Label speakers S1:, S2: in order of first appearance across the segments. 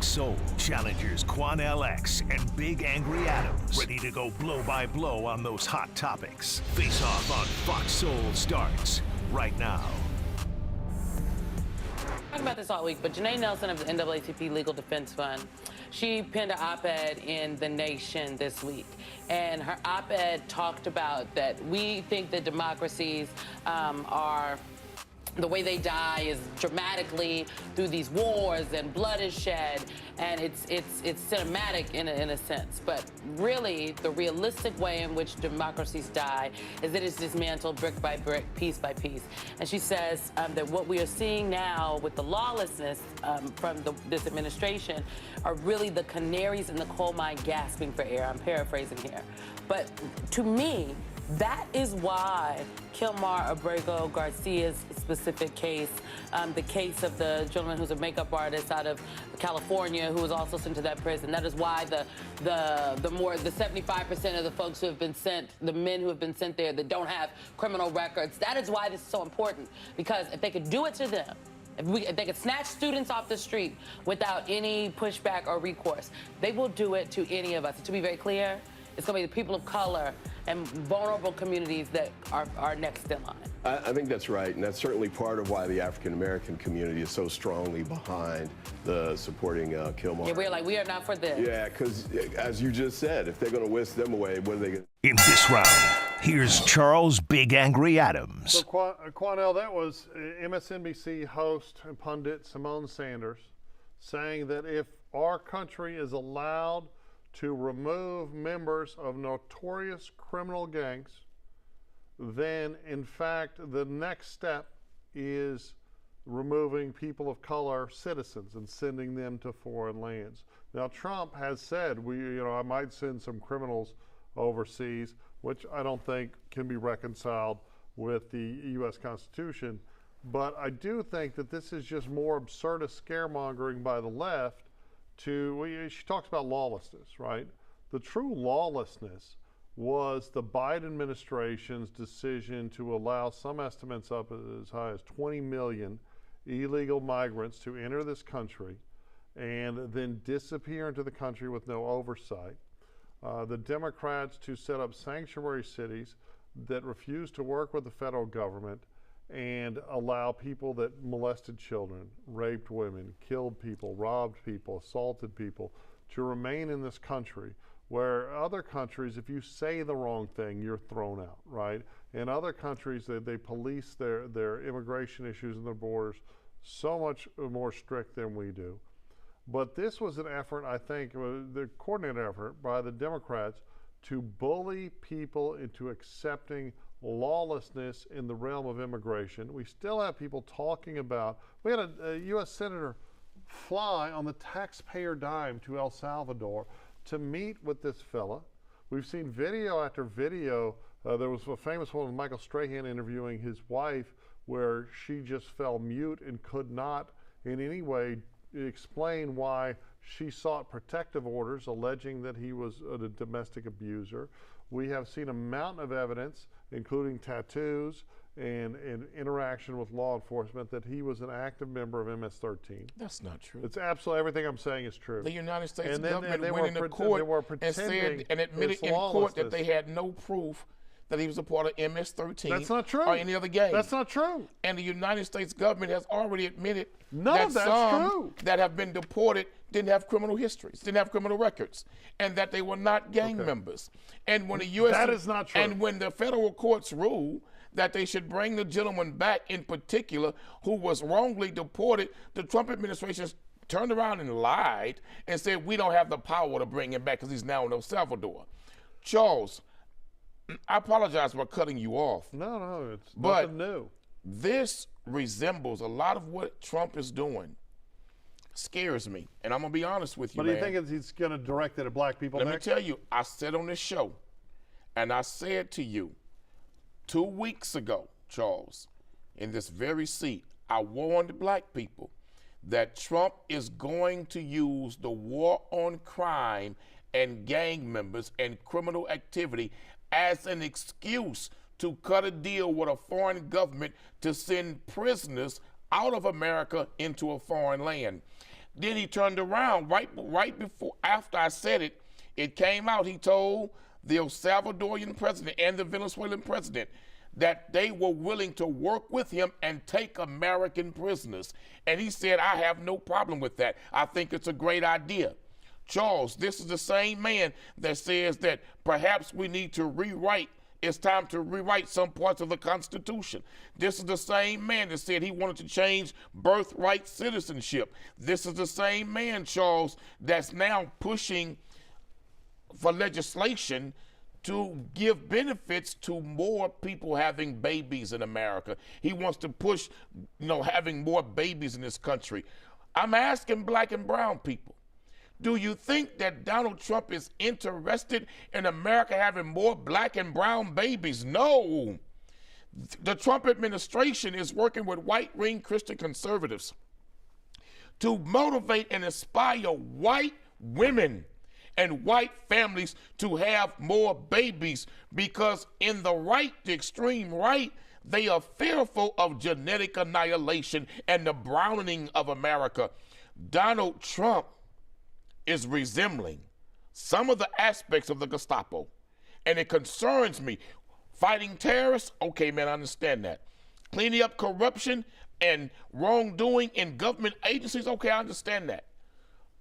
S1: Fox Soul challengers Quan LX and Big Angry Adams, ready to go blow by blow on those hot topics. Face Off on Fox Soul starts right now.
S2: Talking about this all week, but Janae Nelson of the NAACP Legal Defense Fund, she penned an op-ed in The Nation this week, and her op-ed talked about that we think that democracies the way they die is dramatically through these wars and blood is shed, and it's cinematic in a sense. But really, the realistic way in which democracies die is that it's dismantled brick by brick, piece by piece. And she says that what we are seeing now with the lawlessness from this administration are really the canaries in the coal mine gasping for air. I'm paraphrasing here. But to me, that is why Kilmar Abrego Garcia's specific case, the case of the gentleman who's a makeup artist out of California who was also sent to that prison, that is why the 75% of the folks who have been sent, the men who have been sent there that don't have criminal records, that is why this is so important. Because if they could do it to them, if they could snatch students off the street without any pushback or recourse, they will do it to any of us. And to be very clear, it's going to be the people of color and vulnerable communities that are next in line.
S3: I think that's right, and that's certainly part of why the African-American community is so strongly behind the supporting Kilmar.
S2: Yeah, we're like, we are not for this.
S3: Yeah, because as you just said, if they're going to whisk them away, what are they going to...
S1: In this round, here's Charles Big Angry Adams.
S4: So, Quanell, that was MSNBC host and pundit Simone Sanders saying that if our country is allowed to remove members of notorious criminal gangs, then in fact the next step is removing people of color citizens and sending them to foreign lands. Now Trump has said, I might send some criminals overseas, which I don't think can be reconciled with the U.S. Constitution, but I do think that this is just more absurdist scaremongering by the left. She talks about lawlessness, right? The true lawlessness was the Biden administration's decision to allow some estimates up as high as 20 million illegal migrants to enter this country and then disappear into the country with no oversight. The Democrats to set up sanctuary cities that refuse to work with the federal government and allow people that molested children, raped women, killed people, robbed people, assaulted people to remain in this country, where other countries, if you say the wrong thing, you're thrown out, right? In other countries, they police their immigration issues and their borders so much more strict than we do. But this was an effort, I think, the coordinated effort by the Democrats to bully people into accepting lawlessness in the realm of immigration. We still have people talking about, we had a U.S. Senator fly on the taxpayer dime to El Salvador to meet with this fella. We've seen video after video. There was a famous one with Michael Strahan interviewing his wife where she just fell mute and could not in any way explain why she sought protective orders alleging that he was a domestic abuser. We have seen a mountain of evidence, including tattoos and interaction with law enforcement, that he was an active member of MS-13.
S5: That's not true.
S4: It's absolutely everything I'm saying is true.
S5: The United States
S4: and
S5: government
S4: they
S5: went into court and said and admitted in court that they had no proof that he was a part of MS-13.
S4: That's not true.
S5: Or any other gang.
S4: That's not true.
S5: And the United States government has already admitted
S4: that some
S5: true. That have been deported didn't have criminal histories, didn't have criminal records, and that they were not gang members. And when the U.S.
S4: That is not true.
S5: And when the federal courts ruled that they should bring the gentleman back in particular who was wrongly deported, the Trump administration turned around and lied and said we don't have the power to bring him back because he's now in El Salvador. Charles, I apologize for cutting you off.
S4: No, it's nothing new.
S5: This resembles a lot of what Trump is doing. Scares me, and I'm gonna be honest with you,
S4: But do you think he's gonna direct it at black people
S5: Let
S4: next?
S5: me tell you, I said on this show, and I said to you 2 weeks ago, Charles, in this very seat, I warned black people that Trump is going to use the war on crime and gang members and criminal activity as an excuse to cut a deal with a foreign government to send prisoners out of America into a foreign land. Then he turned around right before, after I said it, it came out. He told the El Salvadorian president and the Venezuelan president that they were willing to work with him and take American prisoners. And he said, I have no problem with that. I think it's a great idea. Charles, this is the same man that says that perhaps we need to rewrite, it's time to rewrite some parts of the Constitution. This is the same man that said he wanted to change birthright citizenship. This is the same man, Charles, that's now pushing for legislation to give benefits to more people having babies in America. He wants to push, having more babies in this country. I'm asking black and brown people, do you think that Donald Trump is interested in America having more black and brown babies? No. The Trump administration is working with white-wing Christian conservatives to motivate and inspire white women and white families to have more babies, because in the right, the extreme right, they are fearful of genetic annihilation and the browning of America. Donald Trump is resembling some of the aspects of the Gestapo, and it concerns me. Fighting terrorists, okay, man, I understand that. Cleaning up corruption and wrongdoing in government agencies, okay, I understand that.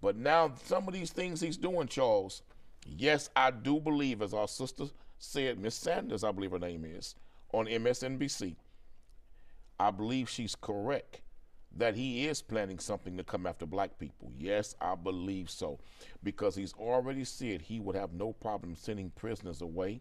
S5: But now some of these things he's doing, Charles, yes, I do believe, as our sister said, Miss Sanders, I believe her name is, on MSNBC, I believe she's correct that he is planning something to come after black people. Yes, I believe so, because he's already said he would have no problem sending prisoners away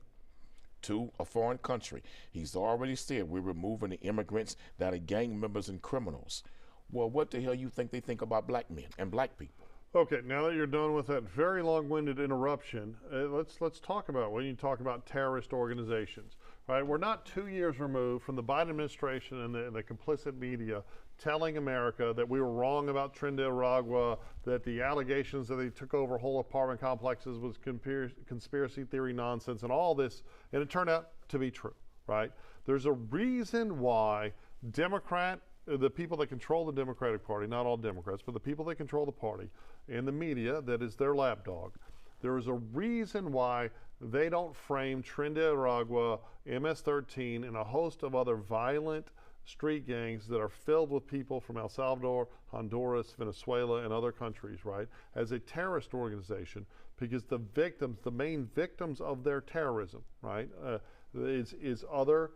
S5: to a foreign country. He's already said we're removing the immigrants that are gang members and criminals. Well, what the hell you think they think about black men and black people?
S4: Okay, now that you're done with that very long-winded interruption, let's talk about when you talk about terrorist organizations. Right, we're not 2 years removed from the Biden administration and the complicit media telling America that we were wrong about Trinidad, that the allegations that they took over whole apartment complexes was conspiracy theory nonsense, and all this, and it turned out to be true. Right, there's a reason why the people that control the Democratic Party, not all Democrats, but the people that control the party and the media, that is their lapdog, there is a reason why they don't frame Trinidad, MS-13, and a host of other violent street gangs that are filled with people from El Salvador, Honduras, Venezuela, and other countries, right, as a terrorist organization, because the main victims of their terrorism, right, is other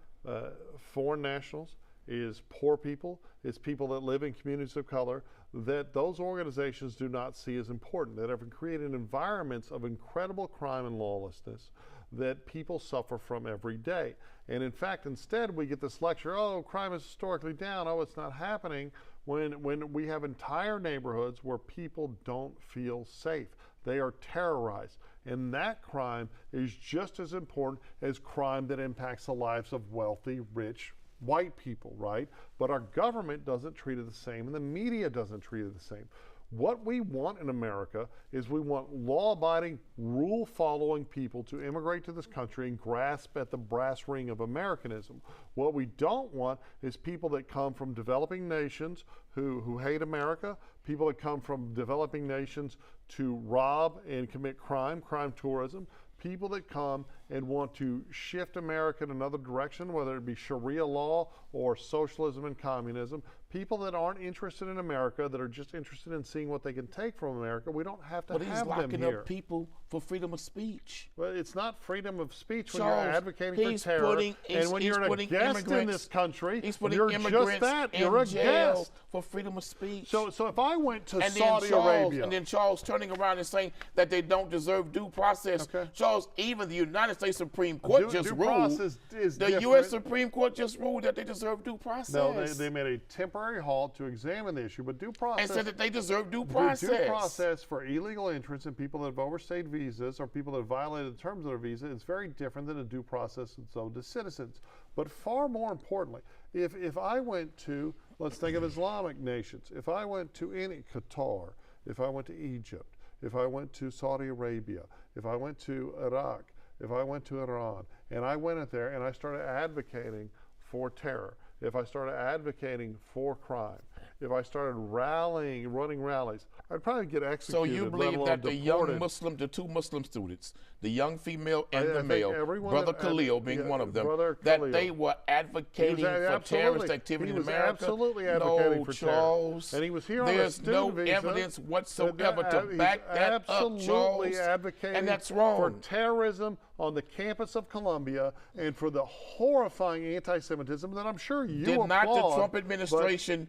S4: foreign nationals, is poor people, is people that live in communities of color, that those organizations do not see as important, that have created environments of incredible crime and lawlessness that people suffer from every day. And in fact, instead we get this lecture, oh, crime is historically down, oh, it's not happening, when we have entire neighborhoods where people don't feel safe. They are terrorized. And that crime is just as important as crime that impacts the lives of wealthy, rich, white people, right? But our government doesn't treat it the same, and the media doesn't treat it the same. What we want in America is we want law-abiding, rule-following people to immigrate to this country and grasp at the brass ring of Americanism. What we don't want is people that come from developing nations who hate America, people that come from developing nations to rob and commit crime tourism, people that come and want to shift America in another direction, whether it be Sharia law or socialism and communism, people that aren't interested in America, that are just interested in seeing what they can take from America. We don't have to have them here.
S5: But he's locking up people for freedom of speech.
S4: Well, it's not freedom of speech when
S5: Charles,
S4: you're advocating for terror, and when you're a guest in this country, you're just that. You're a guest
S5: for freedom of speech.
S4: So if I went to Saudi Arabia,
S5: and then Charles turning around and saying that they don't deserve due process.
S4: Okay.
S5: Charles, even the United States Supreme Court just ruled. The U.S. Supreme Court just ruled that they deserve due process.
S4: No, they made a temporary halt to examine the issue, but due process.
S5: And said that they deserve due process.
S4: Due process for illegal entrants and people that have overstayed visas or people that have violated the terms of their visa is very different than a due process and so to citizens. But far more importantly, if I went to, let's think of Islamic nations, if I went to any Qatar, if I went to Egypt, if I went to Saudi Arabia, if I went to Iraq, if I went to Iran, and I went in there and I started advocating for terror, if I started advocating for crime, if I started running rallies, I'd probably get executed.
S5: So you
S4: let
S5: believe
S4: alone
S5: that the young
S4: deported.
S5: Muslim, the two Muslim students, the young female and
S4: I
S5: the
S4: think
S5: male,
S4: everyone
S5: Brother
S4: that-
S5: Khalil being one of them,
S4: Brother
S5: that
S4: Khalil.
S5: they were advocating for terrorist activity in America?
S4: Absolutely advocating
S5: no,
S4: for terror.
S5: Charles.
S4: And he was here on a
S5: There's no
S4: student visa.
S5: evidence whatsoever to
S4: He's
S5: back that up,
S4: absolutely
S5: Charles.
S4: advocating
S5: And that's wrong.
S4: for terrorism on the campus of Columbia and for the horrifying anti-Semitism that I'm sure you
S5: Did
S4: applaud.
S5: not the Trump
S4: but-
S5: administration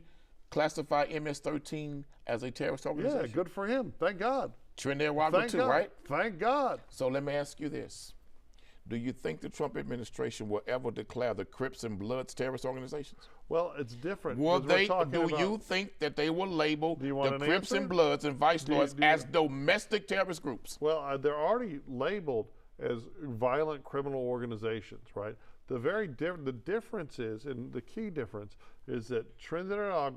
S5: classify MS-13 as a terrorist organization?
S4: Yeah, good for him. Thank God.
S5: Trinidad Robert
S4: Thank
S5: too,
S4: God.
S5: right?
S4: Thank God.
S5: So let me ask you this. Do you think the Trump administration will ever declare the Crips and Bloods terrorist organizations?
S4: Well, it's different.
S5: Will
S4: 'cause we're
S5: they?
S4: talking
S5: Do
S4: about-
S5: you think that they will label
S4: Do you want
S5: the
S4: an
S5: Crips
S4: answer?
S5: and Bloods and Vice
S4: Do you-
S5: Lords
S4: do you-
S5: as domestic terrorist groups?
S4: Well, they're already labeled as violent criminal organizations, right? The difference is, and the key difference is that Trinidad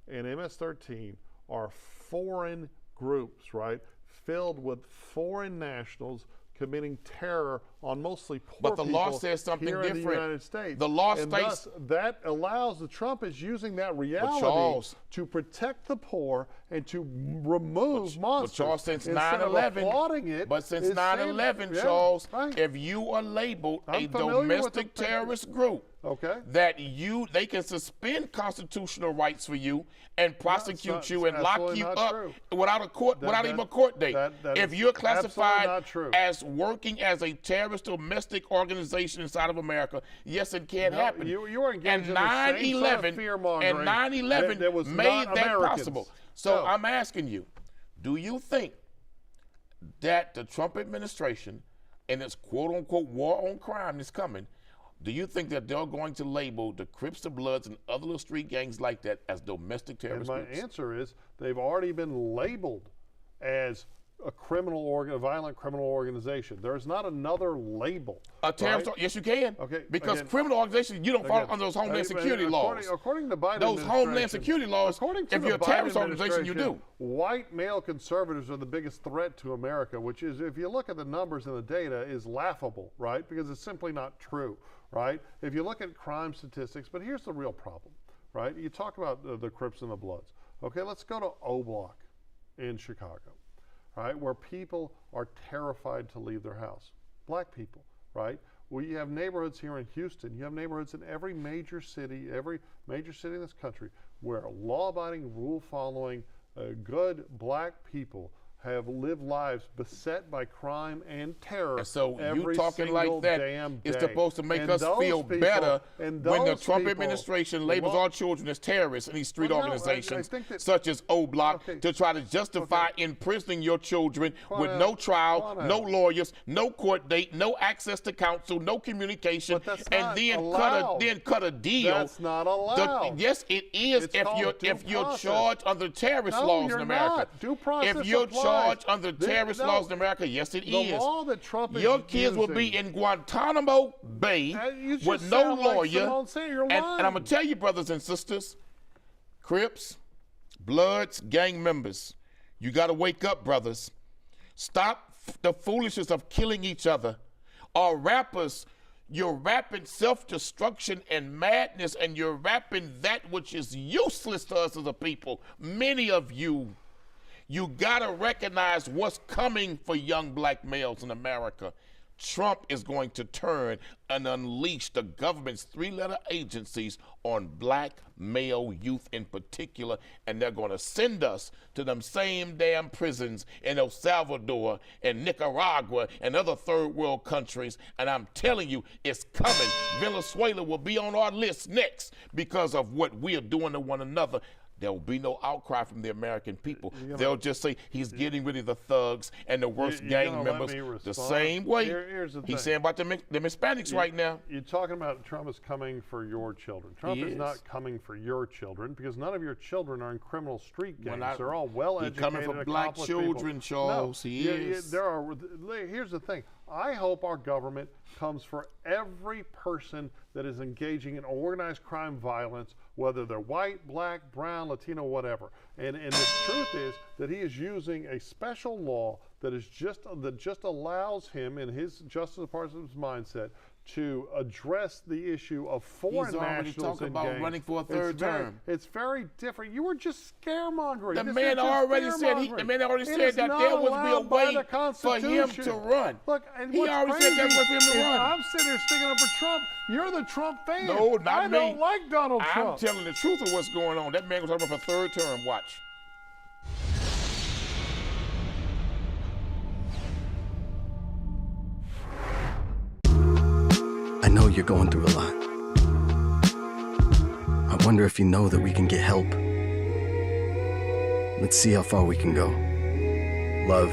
S4: and MS-13 are foreign groups, right? Filled with foreign nationals committing terror on mostly poor
S5: But the law
S4: people
S5: says something
S4: here in the
S5: different.
S4: United States.
S5: The law
S4: and
S5: states-
S4: thus, that allows Trump is using that reality
S5: Charles-
S4: to protect the poor and to remove monsters.
S5: But Charles, since
S4: Instead of
S5: 9/11,
S4: applauding it,
S5: but since
S4: it's
S5: 9/11,
S4: saying- yeah,
S5: Charles,
S4: right.
S5: if you are labeled
S4: I'm
S5: a
S4: familiar with
S5: domestic
S4: the-
S5: terrorist group,
S4: Okay.
S5: that they can suspend constitutional rights for you and prosecute
S4: not-
S5: you and
S4: it's
S5: lock
S4: absolutely
S5: you
S4: not
S5: up
S4: true.
S5: without a court, without even a court date.
S4: that
S5: If
S4: is
S5: you're
S4: absolutely
S5: classified
S4: not true.
S5: as working as a terrorist domestic organization inside of America, yes, it can
S4: No,
S5: happen.
S4: you are engaged
S5: and
S4: in the same sort of
S5: 9/11
S4: fear-mongering
S5: and 9/11
S4: that was
S5: made
S4: not
S5: that
S4: Americans.
S5: possible. So
S4: No.
S5: I'm asking you, do you think that the Trump administration and its quote-unquote war on crime is coming, do you think that they're going to label the Crips, the Bloods, and other little street gangs like that as domestic
S4: And
S5: terrorist
S4: my
S5: groups?
S4: answer is they've already been labeled as a violent criminal organization. There's not another label.
S5: A terrorist,
S4: right?
S5: yes, you can.
S4: Okay,
S5: Because
S4: again-
S5: criminal organizations, you don't fall
S4: Again,
S5: under those Homeland
S4: I mean,
S5: Security laws.
S4: According to Biden
S5: Those Homeland
S4: administration-
S5: Security laws,
S4: according to
S5: if
S4: the
S5: you're a
S4: Biden
S5: terrorist organization, you do.
S4: administration, White male conservatives are the biggest threat to America, which is, if you look at the numbers and the data, is laughable, right? Because it's simply not true, right? If you look at crime statistics, but here's the real problem, right? You talk about the Crips and the Bloods. Okay, let's go to O Block in Chicago, right, where people are terrified to leave their house. Black people, right? Well, you have neighborhoods here in Houston. You have neighborhoods in every major city in this country where law-abiding, rule-following, good black people have lived lives beset by crime and terror.
S5: And so you
S4: every
S5: talking
S4: single
S5: like that
S4: damn
S5: is
S4: day.
S5: supposed to make
S4: And
S5: us
S4: those
S5: feel
S4: people-
S5: better
S4: and
S5: when the
S4: those
S5: Trump
S4: people-
S5: administration labels
S4: well,
S5: our children as terrorists in these street
S4: well, no, I
S5: organizations
S4: think that-
S5: such as O Block
S4: Okay.
S5: to try to justify imprisoning your children with
S4: Quanah,
S5: no trial,
S4: Quanah.
S5: no lawyers, no court date, no access to counsel, no communication,
S4: But that's
S5: and
S4: not
S5: then
S4: allowed.
S5: cut a deal.
S4: That's not allowed.
S5: Yes, it is
S4: It's
S5: if
S4: called
S5: you're
S4: due
S5: if you're
S4: process.
S5: charged under terrorist
S4: No,
S5: laws
S4: you're
S5: in America.
S4: not. Due process
S5: if you're
S4: applies.
S5: charged under
S4: The-
S5: terrorist
S4: no.
S5: laws in America, yes, it
S4: The
S5: is.
S4: law that Trump is
S5: Your kids will be
S4: using-
S5: in Guantanamo Bay
S4: You just
S5: with no
S4: sound like
S5: lawyer.
S4: Simone Sanders. You're
S5: and
S4: lying.
S5: I'm going to tell you, brothers and sisters, Crips, Bloods, gang members, you got to wake up, brothers. Stop the foolishness of killing each other. Our rappers, you're rapping self-destruction and madness, and you're rapping that which is useless to us as a people. Many of you. You gotta recognize what's coming for young black males in America. Trump is going to turn and unleash the government's three-letter agencies on black male youth in particular, and they're gonna send us to them same damn prisons in El Salvador and Nicaragua and other third world countries, and I'm telling you, it's coming. Venezuela will be on our list next because of what we are doing to one another. There will be no outcry from the American people. They'll just say he's getting rid of the thugs and the worst
S4: You're
S5: gang
S4: gonna let
S5: members
S4: me
S5: the
S4: respond?
S5: same way
S4: Here's the
S5: he's
S4: thing.
S5: saying about them Hispanics right now.
S4: You're talking about Trump is coming for your children. Trump
S5: He
S4: is
S5: is.
S4: not coming for your children because none of your children are in criminal street gangs.
S5: Well,
S4: They're all well-educated,
S5: He's coming for black
S4: accomplished
S5: children,
S4: people.
S5: Charles.
S4: No,
S5: He is.
S4: Here's the thing. I hope our government comes for every person that is engaging in organized crime violence, whether they're white, black, brown, Latino, whatever. And the truth is that he is using a special law that just allows him, in his Justice Department's mindset, to address the issue of foreign
S5: He's already
S4: nationals
S5: talking
S4: in
S5: about
S4: games.
S5: running for a third term.
S4: It's very different. You were just scaremongering.
S5: The
S4: This
S5: man
S4: is just
S5: already said
S4: scaremongering.
S5: the man already
S4: It
S5: said
S4: is
S5: that
S4: not
S5: there would be a
S4: allowed by
S5: way
S4: the
S5: for him
S4: Constitution.
S5: to run.
S4: Look, and
S5: He
S4: what's
S5: already
S4: crazy
S5: said there was for him to
S4: is
S5: run.
S4: I'm sitting here sticking up for Trump. You're the Trump fan.
S5: No, not
S4: I
S5: me.
S4: don't like Donald Trump.
S5: I'm telling the truth of what's going on. That man was talking about for third term. Watch.
S6: I know you're going through a lot. I wonder if you know that we can get help. Let's see how far we can go. Love,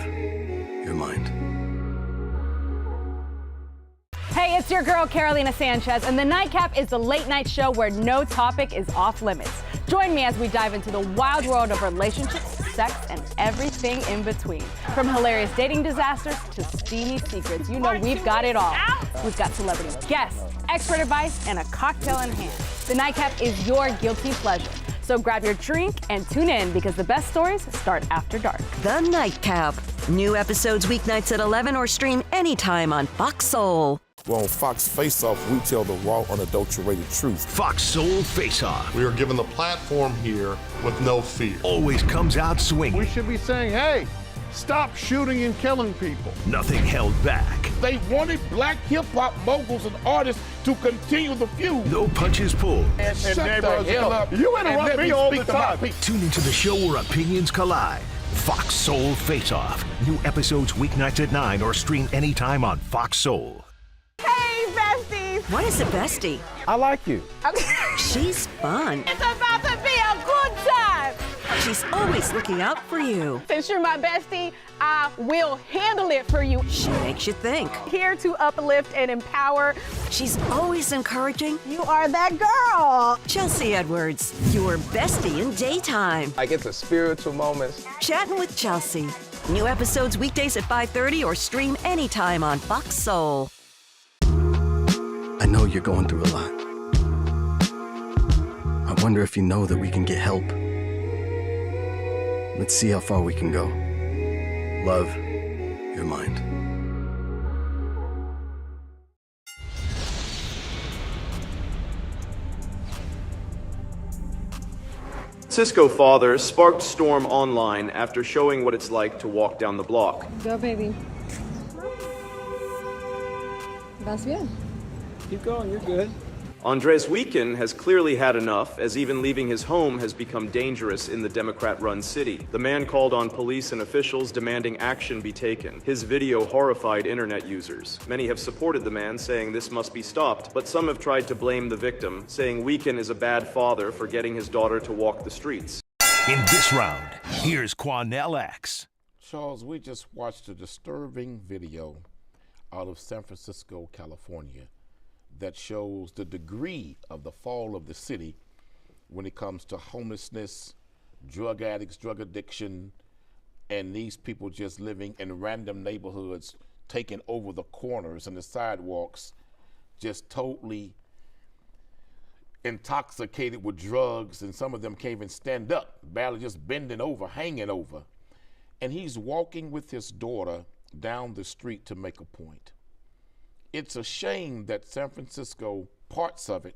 S6: your mind.
S7: Hey, it's your girl, Carolina Sanchez, and The Nightcap is the late-night show where no topic is off limits. Join me as we dive into the wild world of relationships, sex, and everything in between. From hilarious dating disasters to steamy secrets, you know we've got it all. We've got celebrity guests, expert advice, and a cocktail in hand. The Nightcap is your guilty pleasure. So grab your drink and tune in because the best stories start after dark.
S8: The Nightcap. New episodes weeknights at 11 or stream anytime on Fox Soul.
S9: Well, on Fox Face-Off, we tell the raw, unadulterated truth.
S1: Fox Soul Face-Off
S10: We are given the platform here with no fear.
S1: always comes out swinging.
S4: We should be saying, hey, stop shooting and killing people.
S1: Nothing held back.
S5: They wanted black hip-hop moguls and artists to continue the feud.
S1: No punches pulled.
S5: And shut the
S4: neighborhoods
S5: hell
S4: go,
S5: up.
S4: "You
S5: and
S4: interrupt
S5: let
S4: me all
S5: speak
S4: the
S5: to my
S4: time."
S5: people.
S1: Tune into the show where opinions collide. Fox Soul Face-Off. New episodes weeknights at 9 or stream anytime on Fox Soul.
S7: Hey, besties!
S8: What is a bestie?
S11: I like you.
S8: She's fun.
S7: It's about to be a good time!
S8: She's always looking out for you.
S7: Since you're my bestie, I will handle it for you.
S8: She makes you think.
S7: Here to uplift and empower.
S8: She's always encouraging.
S7: You are that girl.
S8: Chelsea Edwards, your bestie in daytime.
S11: Like it's a spiritual moment.
S8: Chatting with Chelsea. New episodes weekdays at 5:30 or stream anytime on Fox Soul.
S6: I know you're going through a lot. I wonder if you know that we can get help. Let's see how far we can go. Love, your mind.
S12: Cisco father sparked storm online after showing what it's like to walk down the block.
S7: Go, baby. Vas bien.
S11: Keep going, you're good.
S12: Andres Weekend has clearly had enough, as even leaving his home has become dangerous in the Democrat-run city. The man called on police and officials demanding action be taken. His video horrified internet users. Many have supported the man, saying this must be stopped, but some have tried to blame the victim, saying Weekend is a bad father for getting his daughter to walk the streets.
S1: In this round, here's Quanell X.
S5: Charles, we just watched a disturbing video out of San Francisco, California, that shows the degree of the fall of the city when it comes to homelessness, drug addicts, drug addiction, and these people just living in random neighborhoods, taking over the corners and the sidewalks, just totally intoxicated with drugs, and some of them can't even stand up, barely just bending over, hanging over. And he's walking with his daughter down the street to make a point. It's a shame that San Francisco, parts of it,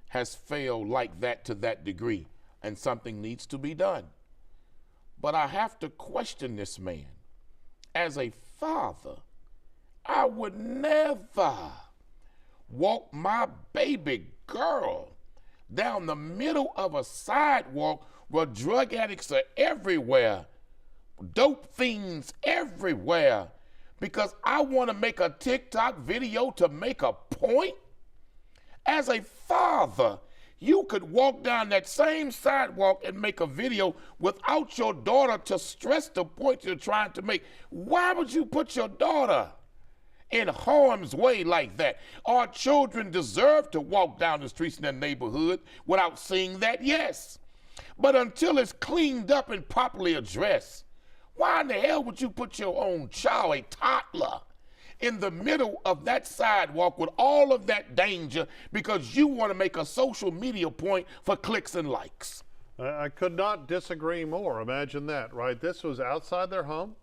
S5: has failed like that to that degree, and something needs to be done. But I have to question this man. As a father, I would never walk my baby girl down the middle of a sidewalk where drug addicts are everywhere, dope fiends everywhere, because I want to make a TikTok video to make a point? As a father, you could walk down that same sidewalk and make a video without your daughter to stress the point you're trying to make. Why would you put your daughter in harm's way like that? Our children deserve to walk down the streets in their neighborhood without seeing that, yes. But until it's cleaned up and properly addressed, why in the hell would you put your own child, a toddler, in the middle of that sidewalk with all of that danger because you want to make a social media point for clicks and likes?
S4: I could not disagree more. Imagine that, right? This was outside their home.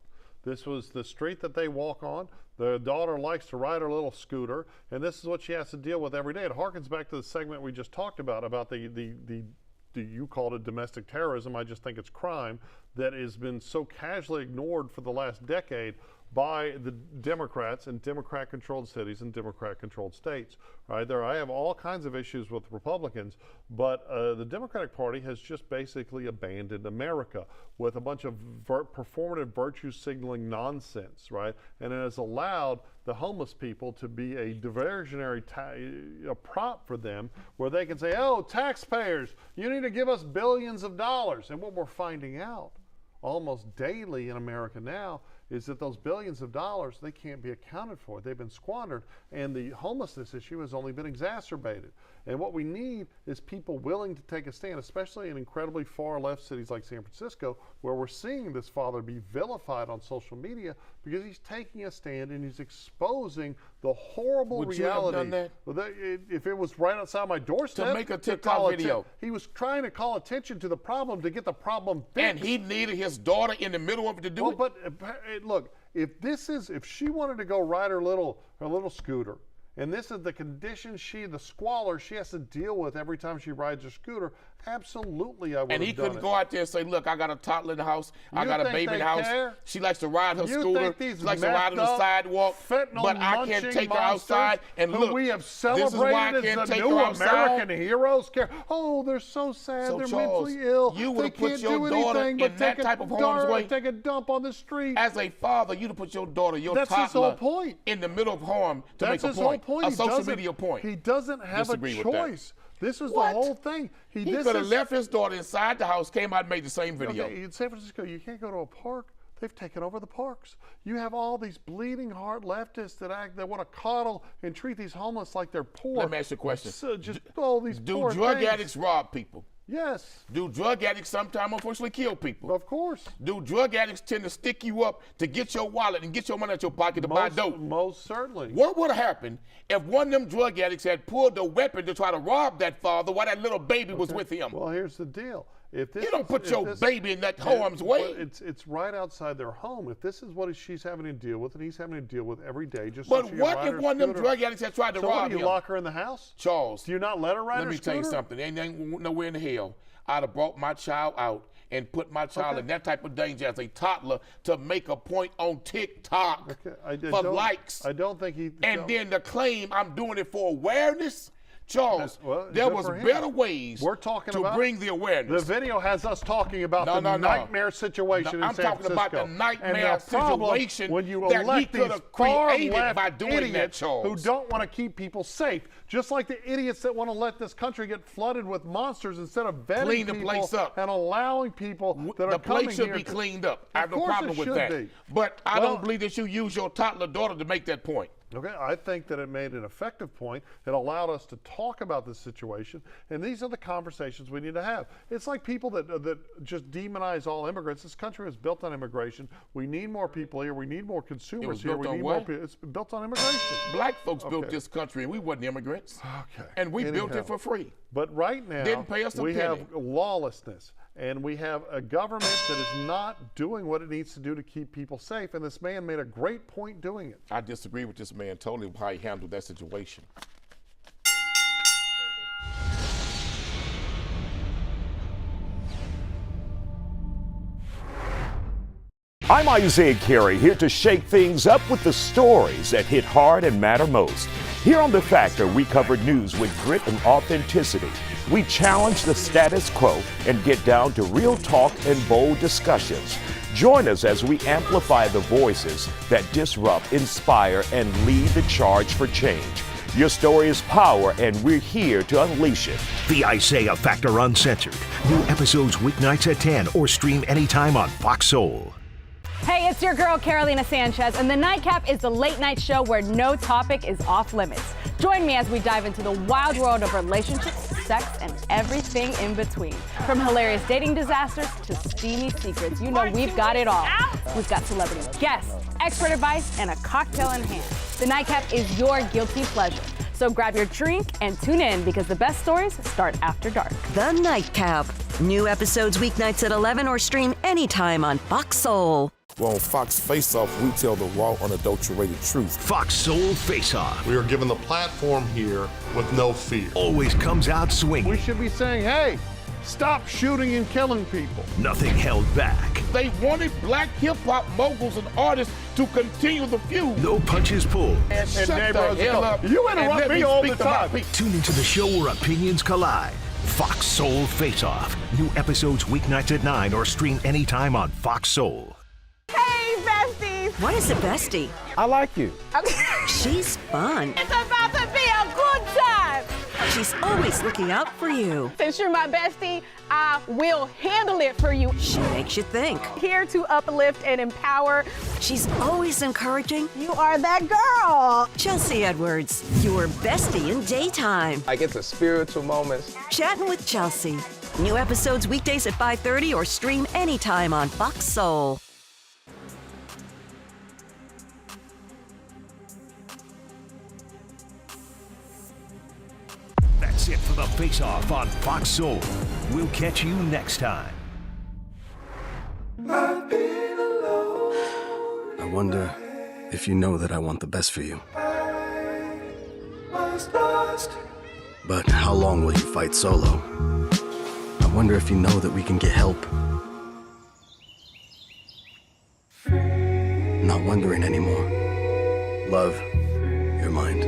S4: This was the street that they walk on. The daughter likes to ride her little scooter, and this is what she has to deal with every day. It harkens back to the segment we just talked about the you called it domestic terrorism. I just think it's crime that has been so casually ignored for the last decade by the Democrats in Democrat-controlled cities and Democrat-controlled states. Right there, I have all kinds of issues with Republicans, but the Democratic Party has just basically abandoned America with a bunch of performative virtue signaling nonsense, right? And it has allowed the homeless people to be a diversionary a prop for them, where they can say, "Oh, taxpayers, you need to give us billions of dollars." And what we're finding out almost daily in America now is that those billions of dollars, they can't be accounted for. They've been squandered, and the homelessness issue has only been exacerbated. And what we need is people willing to take a stand, especially in incredibly far left cities like San Francisco, where we're seeing this father be vilified on social media because he's taking a stand and he's exposing the horrible reality.
S5: Would you have done that?
S4: If it was right outside my doorstep.
S5: To make a TikTok video.
S4: He was trying to call attention to the problem to get the problem fixed.
S5: And he needed his daughter in the middle of it to do it.
S4: But look, if she wanted to go ride her little scooter, and this is the condition the squalor she has to deal with every time she rides her scooter, absolutely I would have done it.
S5: And he couldn't go out there and say, "Look, I got a toddler in the house. I got a baby in the house.
S4: Care?
S5: She likes to ride her scooter. She likes to ride on the sidewalk. But I can't take her outside. And look,
S4: we have
S5: this is why I
S4: celebrated
S5: can't
S4: as the
S5: take
S4: new
S5: her outside."
S4: American heroes care. Oh, they're so sad.
S5: So
S4: they're
S5: Charles,
S4: mentally ill.
S5: you would
S4: They
S5: have put
S4: can't
S5: your
S4: do
S5: daughter
S4: anything
S5: in
S4: but
S5: that type of harm's way.
S4: Take a dump on the street.
S5: As a father, you'd have put your daughter, your
S4: That's his whole
S5: toddler,
S4: point.
S5: in the middle of harm to
S4: That's
S5: make a
S4: his whole
S5: point.
S4: point.
S5: A
S4: He
S5: social
S4: doesn't-
S5: media point.
S4: He doesn't have
S5: Disagree
S4: a
S5: with that.
S4: choice. This is
S5: What?
S4: the whole thing.
S5: He could have left his daughter inside the house, came out and made the same video.
S4: Okay, in San Francisco, you can't go to a park. They've taken over the parks. You have all these bleeding heart leftists that want to coddle and treat these homeless like they're poor.
S5: Let me ask you a question.
S4: So just all these
S5: Do
S4: poor
S5: drug
S4: things.
S5: addicts rob people?
S4: Yes.
S5: Do drug addicts sometimes unfortunately kill people?
S4: Of course.
S5: Do drug addicts tend to stick you up to get your wallet and get your money out your pocket to buy dope?
S4: Most certainly.
S5: What would have happened if one of them drug addicts had pulled the weapon to try to rob that father while that little baby was with him?
S4: Well, here's the deal. If this
S5: You don't put your baby in that harm's way.
S4: It's right outside their home. If this is what she's having to deal with and he's having to deal with every day, just
S5: But
S4: so she
S5: what
S4: can ride
S5: if
S4: her
S5: one of them
S4: scooter.
S5: drug addicts had tried to
S4: So
S5: rob
S4: what, do
S5: him?
S4: you lock her in the house?
S5: Charles,
S4: Do you not let her ride her
S5: let me tell you
S4: scooter?
S5: something. Ain't nowhere in the hell I'd have brought my child out and put my child in that type of danger as a toddler to make a point on TikTok for likes.
S4: I don't think he.
S5: And then to claim I'm doing it for awareness. Charles, there
S4: good
S5: was
S4: for him.
S5: better ways
S4: We're talking
S5: to
S4: about
S5: bring the awareness.
S4: The video has us talking about the nightmare situation in San Francisco.
S5: I'm talking about the nightmare
S4: and the problem
S5: situation
S4: when you
S5: that he
S4: elect
S5: could
S4: these
S5: have
S4: far
S5: created
S4: left
S5: by doing that,
S4: idiots
S5: Charles.
S4: who don't want to keep people safe. Just like the idiots that want to let this country get flooded with monsters instead of vetting
S5: Clean the
S4: people
S5: place up.
S4: and allowing people that are
S5: The
S4: coming
S5: place should
S4: here
S5: be
S4: to-
S5: cleaned up. I have
S4: Of
S5: no
S4: course
S5: problem
S4: it
S5: with
S4: should
S5: that.
S4: be.
S5: But I
S4: Well-
S5: don't believe that you use your toddler daughter to make that point.
S4: Okay, I think that it made an effective point. It allowed us to talk about this situation, and these are the conversations we need to have. It's like people that just demonize all immigrants. This country is built on immigration. We need more people here. We need more consumers here.
S5: built on
S4: We need
S5: what?
S4: more people. It's built on immigration.
S5: Black folks built
S4: Okay.
S5: this country, and we wasn't immigrants.
S4: Okay.
S5: And we built
S4: Anyhow.
S5: it for free.
S4: But right now,
S5: Didn't pay us a
S4: we
S5: penny.
S4: have lawlessness, and we have a government that is not doing what it needs to do to keep people safe. And this man made a great point doing it.
S5: I disagree with this man totally how he handled that situation.
S13: I'm Isaiah Carey, here to shake things up with the stories that hit hard and matter most. Here on The Factor, we cover news with grit and authenticity. We challenge the status quo and get down to real talk and bold discussions. Join us as we amplify the voices that disrupt, inspire, and lead the charge for change. Your story is power, and we're here to unleash it.
S1: The Isaiah Factor Uncensored. New episodes weeknights at 10 or stream anytime on Fox Soul.
S7: Hey, it's your girl, Carolina Sanchez, and The Nightcap is the late night show where no topic is off limits. Join me as we dive into the wild world of relationships, sex, and everything in between. From hilarious dating disasters to steamy secrets, you know we've got it all. We've got celebrity guests, expert advice, and a cocktail in hand. The Nightcap is your guilty pleasure. So grab your drink and tune in because the best stories start after dark.
S8: The Nightcap. New episodes weeknights at 11 or stream anytime on Fox Soul.
S9: Well, on Fox Face Off, we tell the raw, unadulterated truth.
S1: Fox Soul Face-Off.
S10: We are given the platform here with no fear.
S1: Always comes out swinging.
S4: We should be saying, hey, stop shooting and killing people.
S1: Nothing held back.
S5: They wanted black hip-hop moguls and artists to continue the feud.
S1: No punches pulled.
S5: And
S4: Shut the
S5: neighborhoods
S4: hell
S5: come
S4: up.
S5: up
S4: You
S5: and
S4: interrupt
S5: let
S4: me all the
S5: speak to my
S4: time.
S5: people.
S1: Tune into the show where opinions collide. Fox Soul Face-Off. New episodes weeknights at 9 or stream anytime on Fox Soul.
S7: Hey, besties.
S8: What is a bestie?
S11: I like you.
S8: She's fun.
S7: It's about to be a good time.
S8: She's always looking out for you.
S7: Since you're my bestie, I will handle it for you.
S8: She makes you think.
S7: Here to uplift and empower.
S8: She's always encouraging.
S7: You are that girl.
S8: Chelsea Edwards, your bestie in daytime.
S11: Like it's a spiritual moments.
S8: Chatting with Chelsea. New episodes weekdays at 5:30 or stream anytime on Fox Soul.
S1: That's it for the Face-Off on Fox Soul. We'll catch you next time.
S6: I wonder if you know that I want the best for you. But how long will you fight solo? I wonder if you know that we can get help. Not wondering anymore. Love, your mind.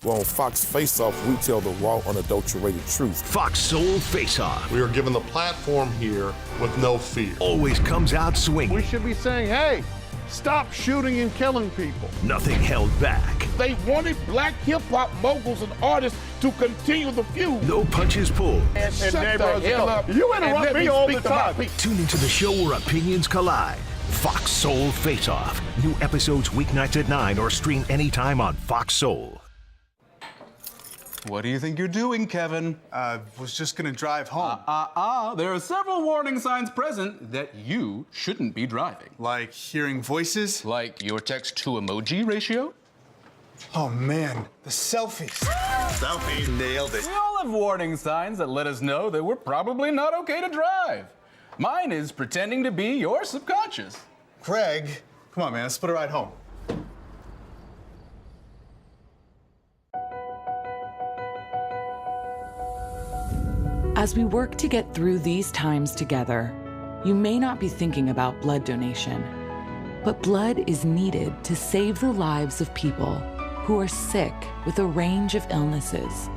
S9: Well, on Fox Face Off, we tell the raw, unadulterated truth.
S1: Fox Soul Face-Off.
S10: We are given the platform here with no fear.
S1: Always comes out swinging.
S4: We should be saying, hey, stop shooting and killing people.
S1: Nothing held back.
S5: They wanted black hip-hop moguls and artists to continue the feud.
S1: No punches pulled.
S5: And shut the
S4: neighborhoods
S5: hell
S4: come
S5: up.
S4: up. You
S5: and
S4: interrupt
S5: let
S4: me all
S5: speak
S4: the
S5: to my
S4: time.
S5: people.
S1: Tune into the show where opinions collide. Fox Soul Face-Off. New episodes weeknights at 9 or stream anytime on Fox Soul.
S14: What do you think you're doing, Kevin?
S15: Was just gonna drive home.
S14: There are several warning signs present that you shouldn't be driving.
S15: Like hearing voices?
S14: Like your text-to-emoji ratio?
S15: Oh man, the selfies. Selfie, nailed it.
S14: We all have warning signs that let us know that we're probably not okay to drive. Mine is pretending to be your subconscious.
S15: Craig, come on man, let's split a ride home.
S16: As we work to get through these times together, you may not be thinking about blood donation, but blood is needed to save the lives of people who are sick with a range of illnesses.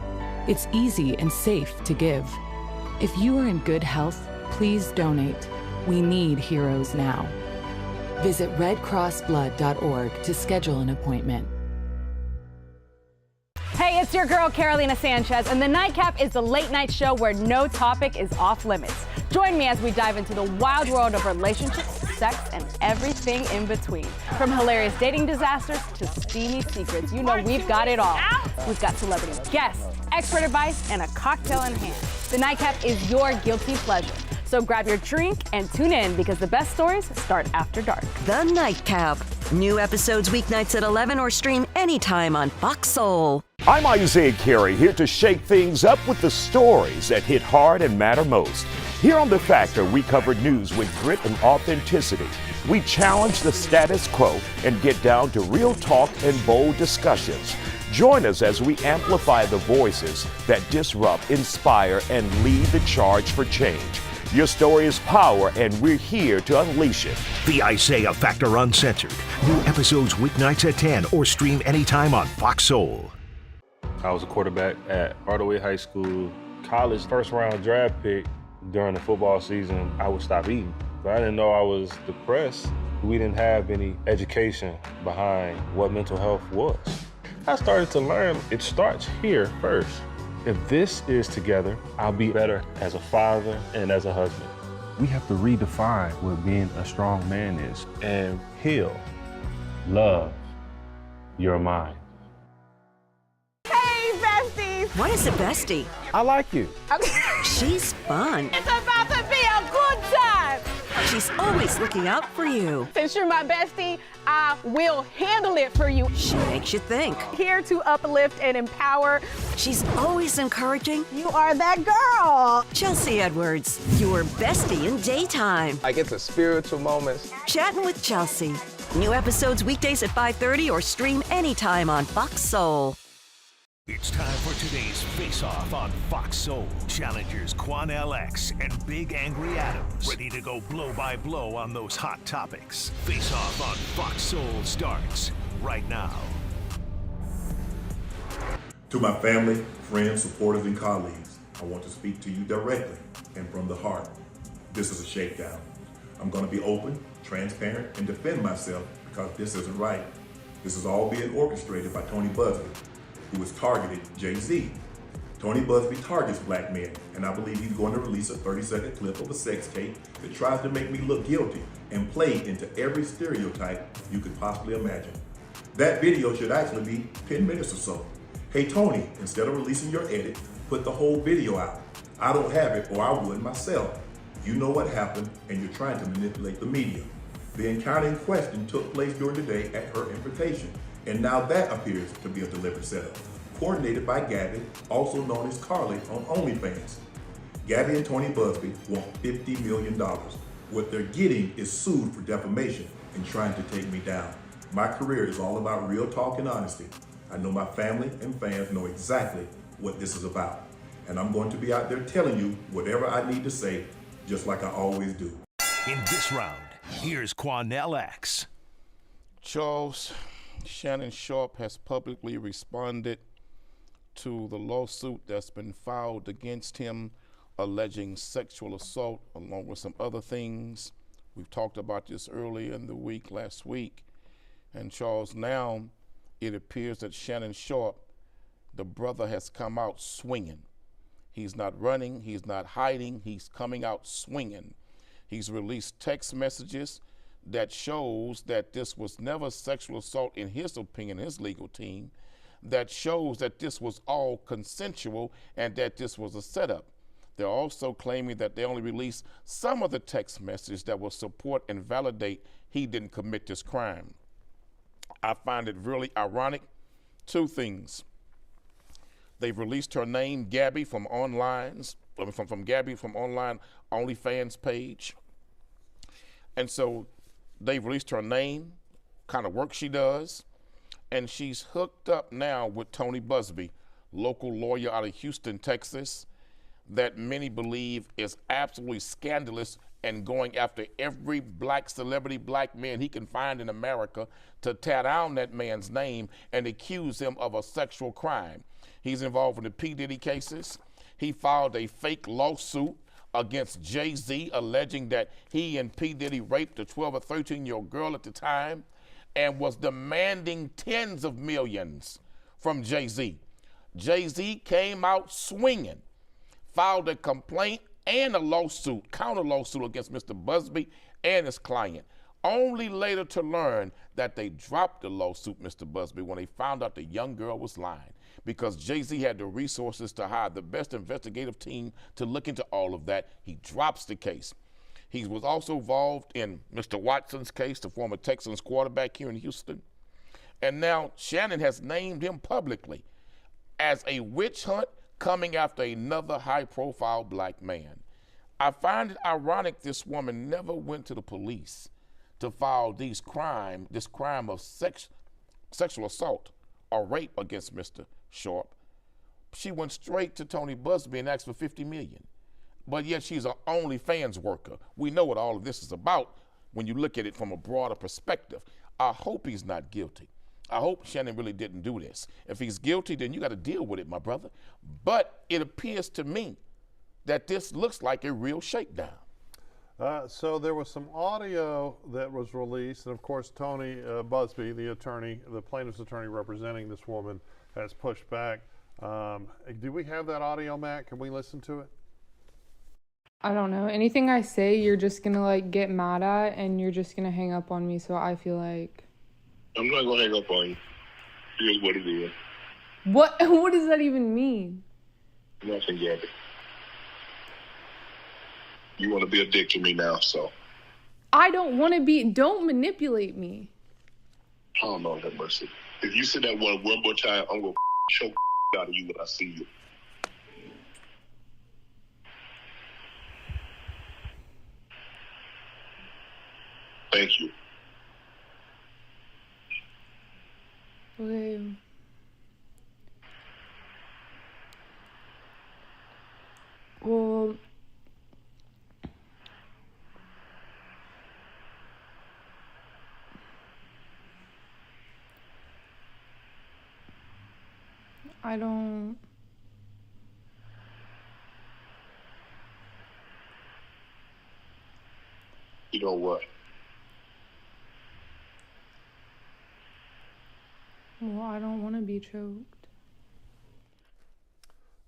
S16: It's easy and safe to give. If you are in good health, please donate. We need heroes now. Visit redcrossblood.org to schedule an appointment.
S7: Hey, it's your girl, Carolina Sanchez, and The Nightcap is the late night show where no topic is off limits. Join me as we dive into the wild world of relationships, sex, and everything in between. From hilarious dating disasters to steamy secrets, you know we've got it all. We've got celebrity guests, expert advice, and a cocktail in hand. The Nightcap is your guilty pleasure. So grab your drink and tune in because the best stories start after dark.
S8: The Nightcap. New episodes weeknights at 11 or stream anytime on Fox Soul.
S13: I'm Isaiah Carey, here to shake things up with the stories that hit hard and matter most. Here on The Factor, we cover news with grit and authenticity. We challenge the status quo and get down to real talk and bold discussions. Join us as we amplify the voices that disrupt, inspire, and lead the charge for change. Your story is power, and we're here to unleash it.
S1: The Isaiah Factor Uncensored. New episodes weeknights at 10 or stream anytime on Fox Soul.
S17: I was a quarterback at Hardaway High School. College first-round draft pick. During the football season, I would stop eating. But I didn't know I was depressed. We didn't have any education behind what mental health was. I started to learn it starts here first. If this is together, I'll be better as a father and as a husband. We have to redefine what being a strong man is and heal, love your mind.
S7: Hey, besties.
S8: What is a bestie?
S11: I like you.
S8: She's fun.
S7: It's about to be a good time.
S8: She's always looking out for you.
S7: Since you're my bestie, I will handle it for you.
S8: She makes you think.
S7: Here to uplift and empower.
S8: She's always encouraging.
S7: You are that girl.
S8: Chelsea Edwards, your bestie in daytime.
S11: I get the spiritual moments.
S8: Chatting with Chelsea. New episodes weekdays at 5:30 or stream anytime on Fox Soul.
S1: It's time for today's face-off on Fox Soul. Challengers Quan LX and Big Angry Adam, ready to go blow by blow on those hot topics. Face-off on Fox Soul starts right now.
S18: To my family, friends, supporters, and colleagues, I want to speak to you directly and from the heart. This is a shakedown. I'm going to be open, transparent, and defend myself because this isn't right. This is all being orchestrated by Tony Busby, who has targeted Jay-Z. Tony Busby targets black men, and I believe he's going to release a 30-second clip of a sex tape that tries to make me look guilty and play into every stereotype you could possibly imagine. That video should actually be 10 minutes or so. Hey Tony, instead of releasing your edit, put the whole video out. I don't have it, or I would myself. You know what happened, and you're trying to manipulate the media. The encounter in question took place during the day at her invitation. And now that appears to be a deliberate setup, coordinated by Gabby, also known as Carly on OnlyFans. Gabby and Tony Busby want $50 million. What they're getting is sued for defamation and trying to take me down. My career is all about real talk and honesty. I know my family and fans know exactly what this is about. And I'm going to be out there telling you whatever I need to say, just like I always do.
S1: In this round, here's Quan LX.
S5: Charles, Shannon Sharpe has publicly responded to the lawsuit that's been filed against him alleging sexual assault along with some other things. We've talked about this earlier in the week, last week. And Charles, now it appears that Shannon Sharpe, the brother, has come out swinging. He's not running, he's not hiding, he's coming out swinging. He's released text messages that shows that this was never sexual assault in his opinion, his legal team, that shows that this was all consensual and that this was a setup. They're also claiming that they only released some of the text messages that will support and validate he didn't commit this crime. I find it really ironic. Two things. They've released her name, Gabby, from online OnlyFans page. And so they've released her name, kind of work she does, and she's hooked up now with Tony Busby, local lawyer out of Houston, Texas, that many believe is absolutely scandalous and going after every black celebrity, black man he can find in America to tear down that man's name and accuse him of a sexual crime. He's involved in the P. Diddy cases. He filed a fake lawsuit against Jay-Z alleging that he and P. Diddy raped a 12 or 13-year-old girl at the time and was demanding tens of millions from Jay-Z. Jay-Z came out swinging, filed a complaint and a lawsuit, counter lawsuit against Mr. Busby and his client, only later to learn that they dropped the lawsuit, Mr. Busby, when they found out the young girl was lying, because Jay-Z had the resources to hire the best investigative team to look into all of that. He drops the case. He was also involved in Mr. Watson's case, the former Texans quarterback here in Houston. And now Shannon has named him publicly as a witch hunt coming after another high-profile black man. I find it ironic this woman never went to the police to file this crime of sexual assault or rape against Mr. Sharpe. She went straight to Tony Busby and asked for $50 million. But yet she's an OnlyFans worker. We know what all of this is about when you look at it from a broader perspective. I hope he's not guilty. I hope Shannon really didn't do this. If he's guilty, then you got to deal with it, my brother. But it appears to me that this looks like a real shakedown.
S4: So there was some audio that was released, and of course Tony Busby, the attorney, the plaintiff's attorney representing this woman, has pushed back. Do we have that audio, Matt? Can we listen to it?
S19: I don't know. Anything I say, you're just gonna like get mad at, and you're just gonna hang up on me. So I feel like
S20: I'm not gonna hang up on you. Here's what it is.
S19: What does that even mean?
S20: Nothing, Gabby. You want to be a dick to me now, so
S19: I don't want to be, don't manipulate me.
S20: Oh, Lord have mercy. If you say that one more time, I'm going to choke out of you when I see you. Thank you.
S19: Okay. Well, I don't.
S20: You know what?
S19: Well, I don't want to be choked.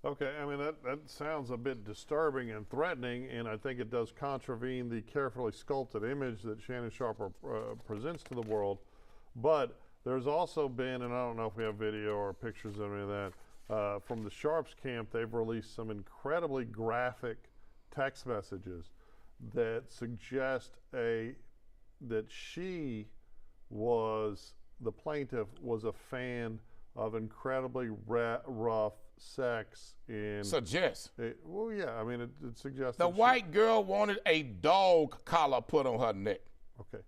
S4: Okay, I mean, that sounds a bit disturbing and threatening, and I think it does contravene the carefully sculpted image that Shannon Sharpe presents to the world. But there's also been, and I don't know if we have video or pictures of any of that, from the Sharpe's camp, they've released some incredibly graphic text messages that suggest that she was, the plaintiff was a fan of incredibly rough sex in. Well, yeah, I mean, it suggests
S5: the white girl wanted a dog collar put on her neck.
S4: Okay,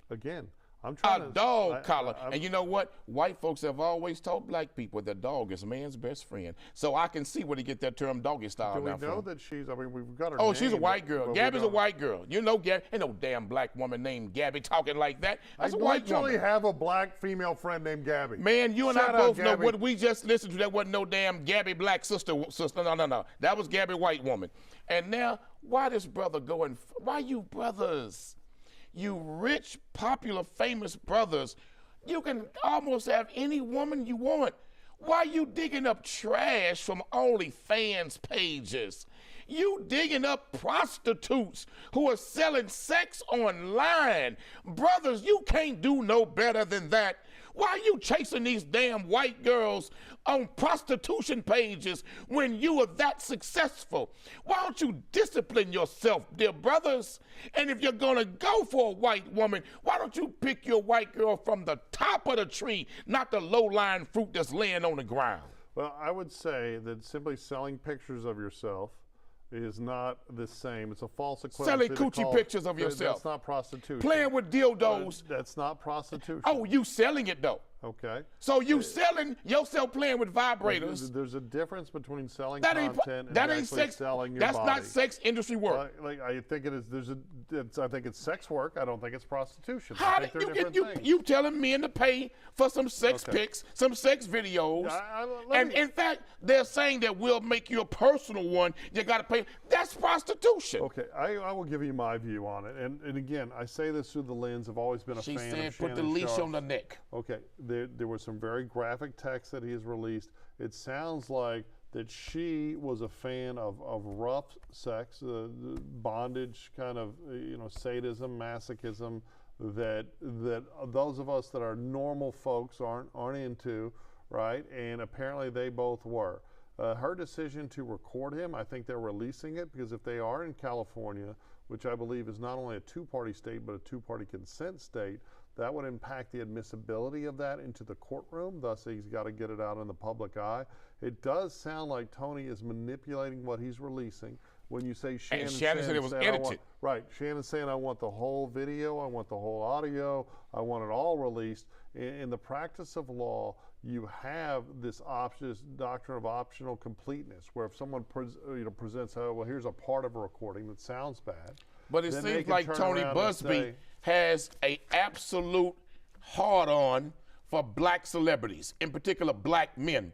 S4: again, I'm trying
S5: a dog collar. And you know what? White folks have always told black people that dog is man's best friend. So I can see where they get that term doggy style
S4: Do we
S5: now
S4: know
S5: from.
S4: that she's, I mean, we've got her
S5: Oh,
S4: name,
S5: she's a white girl.
S4: but
S5: Gabby's a white girl. You know Gabby. Ain't no damn black woman named Gabby talking like that. That's a white woman.
S4: I literally have a black female friend named Gabby.
S5: Man, you and
S4: Shout
S5: I
S4: out,
S5: both know
S4: Gabby.
S5: what we just listened to. That wasn't no damn Gabby black sister. No. That was Gabby white woman. And now, why this brother going, why you brothers? You rich, popular, famous brothers, you can almost have any woman you want. Why you digging up trash from OnlyFans pages? You digging up prostitutes who are selling sex online. Brothers, you can't do no better than that. Why are you chasing these damn white girls on prostitution pages when you are that successful? Why don't you discipline yourself, dear brothers? And if you're gonna go for a white woman, why don't you pick your white girl from the top of the tree, not the low-lying fruit that's laying on the ground?
S4: Well, I would say that simply selling pictures of yourself is not the same. It's a false equivalency.
S5: Selling coochie pictures of yourself.
S4: That's not prostitution.
S5: Playing with dildos.
S4: That's not prostitution.
S5: Oh, you selling it though.
S4: Okay.
S5: So you selling yourself playing with vibrators.
S4: There's a difference between selling
S5: That ain't
S4: content and
S5: that ain't
S4: actually
S5: sex.
S4: selling your
S5: That's
S4: body.
S5: not sex industry work.
S4: Like I think it is. I think it's sex work. I don't think it's prostitution.
S5: How
S4: I think
S5: did
S4: they're different things.
S5: you telling men to pay for some sex pics, some sex videos, and in fact they're saying that we'll make you a personal one. You got to pay. That's prostitution.
S4: Okay, I will give you my view on it, and again, I say this through the lens of always been a fan of Shannon Sharpe.
S5: She said put the leash on the neck.
S4: Okay, there were some very graphic text that he has released. It sounds like that she was a fan of rough sex, the bondage kind of, sadism, masochism that those of us that are normal folks aren't into, right? And apparently they both were. Her decision to record him, I think they're releasing it because if they are in California, which I believe is not only a two-party state but a two-party consent state, that would impact the admissibility of that into the courtroom. Thus, he's got to get it out in the public eye. It does sound like Tony is manipulating what he's releasing. When you say Shannon
S5: said it was edited.
S4: Right, Shannon's saying, I want the whole video, I want the whole audio, I want it all released. In the practice of law, you have this doctrine of optional completeness, where if someone presents, well, here's a part of a recording that sounds bad.
S5: But it seems like Tony Busby has an absolute hard-on for black celebrities, in particular black men.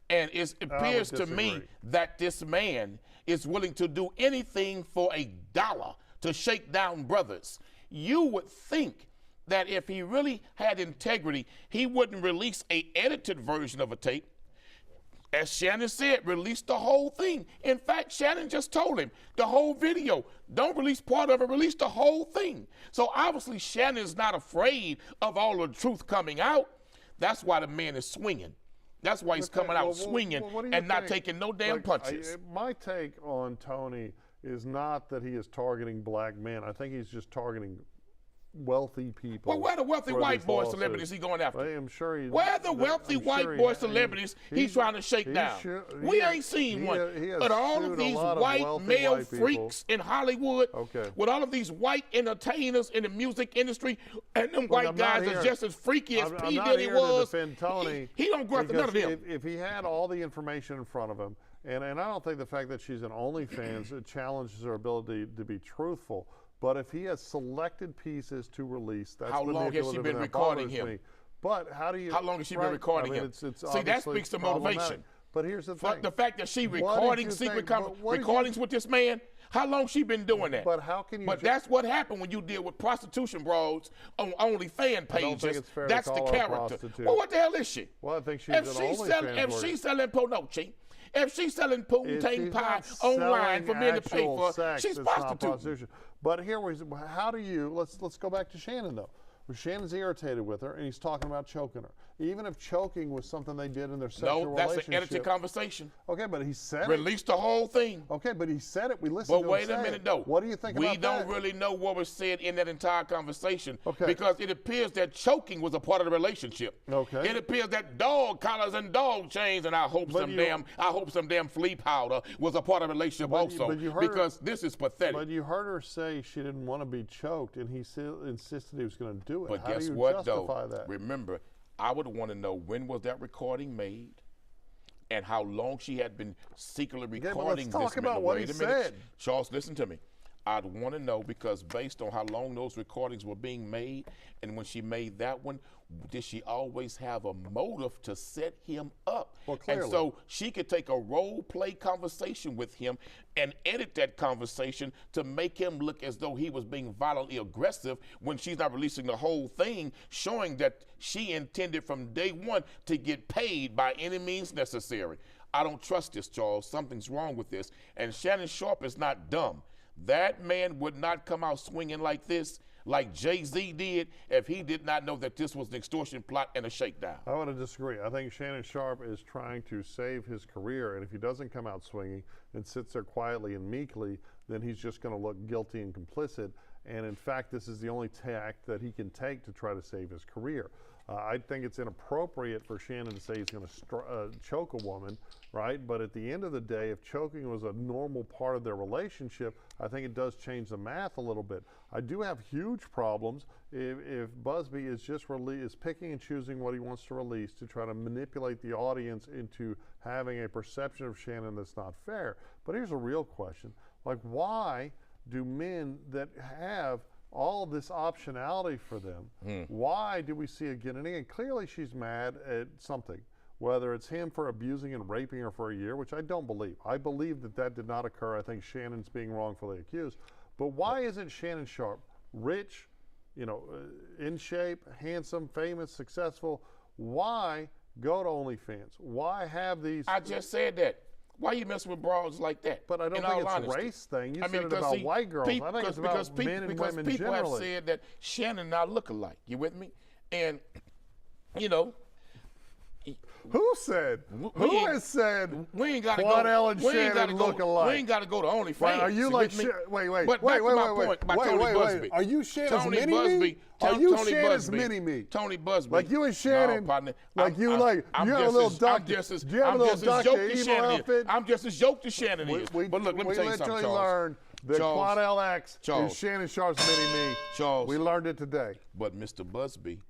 S5: And it appears to me that this man is willing to do anything for $1 to shake down brothers. You would think that if he really had integrity, he wouldn't release an edited version of a tape. As Shannon said, release the whole thing. In fact, Shannon just told him the whole video. Don't release part of it, release the whole thing. So obviously Shannon's not afraid of all the truth coming out. That's why the man is swinging. That's why he's coming out swinging and not taking no damn punches.
S4: My take on Tony is not that he is targeting black men. I think he's just targeting wealthy people.
S5: Well, where are the wealthy
S4: for
S5: white
S4: these
S5: boy
S4: lawsuits.
S5: celebrities he going after?
S4: I'm sure he.
S5: Where are the wealthy white boy celebrities he's trying to shake down? We ain't seen one. But all of these white male freaks in Hollywood, with all of these white entertainers in the music industry, and them white guys are just as freaky as P. Diddy was.
S4: To defend Tony.
S5: He don't go after none of them.
S4: If he had all the information in front of him, and I don't think the fact that she's an OnlyFans it challenges her ability to be truthful. But if he has selected pieces to release, that's
S5: how long has she been recording him?
S4: Me. But how do you?
S5: How long has she been recording him?
S4: It's
S5: See, that speaks to motivation.
S4: But here's the thing:
S5: the fact that she recording secret recordings with this man. How long she been doing that?
S4: But how can you?
S5: But that's what happened when you deal with prostitution broads on OnlyFans pages.
S4: I don't think it's fair
S5: that's
S4: to call
S5: the
S4: her
S5: character.
S4: Prostitute.
S5: Well, what the hell is she?
S4: Well, I think she's an OnlyFans.
S5: If she's selling Ponochi, if she's selling poontang pie online for men to pay for, she's prostituting.
S4: But here, how do you? Let's go back to Shannon though. Shannon's irritated with her, and he's talking about choking her. Even if choking was something they did in their sexual relationship. No, that's an edited
S5: conversation.
S4: Okay, but he said it.
S5: Release the whole thing.
S4: Okay, but he said it. We listened to him
S5: say it. But wait a minute, though.
S4: What do you think about that?
S5: We don't really know what was said in that entire conversation.
S4: Okay.
S5: Because it appears that choking was a part of the relationship.
S4: Okay.
S5: It appears that dog collars and dog chains, and I hope some damn flea powder was a part of the relationship also. Because this is pathetic.
S4: But you heard her say she didn't want to be choked, and he insisted he was going to do it.
S5: But
S4: how
S5: guess
S4: do you
S5: what,
S4: justify
S5: though?
S4: That?
S5: Remember, I would want to know when was that recording made and how long she had been secretly recording
S4: let's talk
S5: this.
S4: About what he said.
S5: Charles, listen to me. I'd want to know because based on how long those recordings were being made and when she made that one, did she always have a motive to set him up?
S4: Well, clearly.
S5: And so she could take a role play conversation with him and edit that conversation to make him look as though he was being violently aggressive when she's not releasing the whole thing, showing that she intended from day one to get paid by any means necessary. I don't trust this, Charles. Something's wrong with this. And Shannon Sharpe is not dumb. That man would not come out swinging like this, like Jay-Z did, if he did not know that this was an extortion plot and a shakedown.
S4: I want to disagree. I think Shannon Sharpe is trying to save his career, and if he doesn't come out swinging and sits there quietly and meekly, then he's just going to look guilty and complicit. And in fact, this is the only tack that he can take to try to save his career. I think it's inappropriate for Shannon to say he's going to choke a woman, right? But at the end of the day, if choking was a normal part of their relationship, I think it does change the math a little bit. I do have huge problems if Busby is just picking and choosing what he wants to release to try to manipulate the audience into having a perception of Shannon that's not fair. But here's a real question. Like, why do men that have all of this optionality for them, why do we see again and again? Clearly she's mad at something, whether it's him for abusing and raping her for a year, which I don't believe. I believe that did not occur. I think Shannon's being wrongfully accused. But why isn't Shannon Sharpe rich, in shape, handsome, famous, successful? Why go to OnlyFans? Why have these?
S5: I just said that. Why are you messing with broads like that?
S4: But I don't think it's a race thing. You said it about white girls. I think it's about men and women generally.
S5: People have said that Shannon and I look alike. You with me? And,
S4: Who said? Who has said?
S5: We ain't got to
S4: go. And Shannon look alike.
S5: We ain't got to go to OnlyFans.
S4: Right, are you like? Wait. But back to my point about Tony Busby. Are you Shannon's mini-me? Are you Shannon's mini-me?
S5: Tony Busby.
S4: Like you and Shannon.
S5: No, partner.
S4: You have a little duck. Do you have a little Dr. Evil outfit?
S5: I'm just as yoked as Shannon is. But look, let me tell you something, Charles.
S4: We literally learned that Quad LX is Shannon Sharpe's mini-me.
S5: Charles.
S4: We learned it today.
S5: But Mr. Busby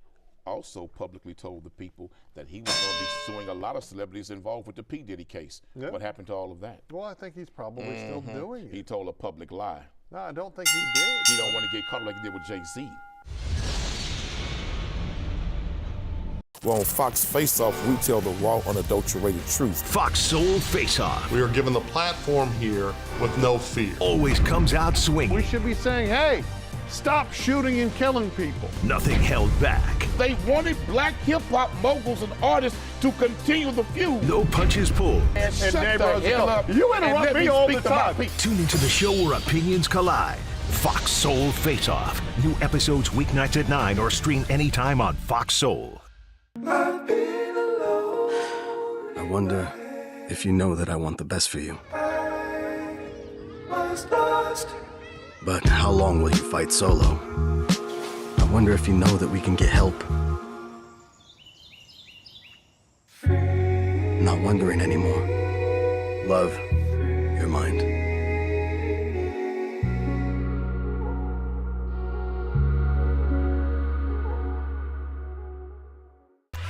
S5: also publicly told the people that he was going to be suing a lot of celebrities involved with the P. Diddy case. Yep. What happened to all of that?
S4: Well, I think he's probably still doing it.
S5: He told a public lie.
S4: No, I don't think he did.
S5: He don't want to get caught like he did with Jay-Z.
S9: Well, on Fox Face-Off, we tell the raw, unadulterated truth.
S1: Fox Soul Face-Off.
S10: We are given the platform here with no fear.
S1: Always comes out swinging.
S4: We should be saying, hey, stop shooting and killing people.
S1: Nothing held back.
S5: They wanted black hip-hop moguls and artists to continue the feud.
S1: No punches pulled.
S5: And shut the hell up.
S4: You interrupt me all the time.
S1: Tune into the show where opinions collide. Fox Soul Face-Off. New episodes weeknights at 9 or stream anytime on Fox Soul.
S6: I wonder if you know that I want the best for you. But how long will you fight solo? I wonder if you know that we can get help. Not wondering anymore. Love, your mind.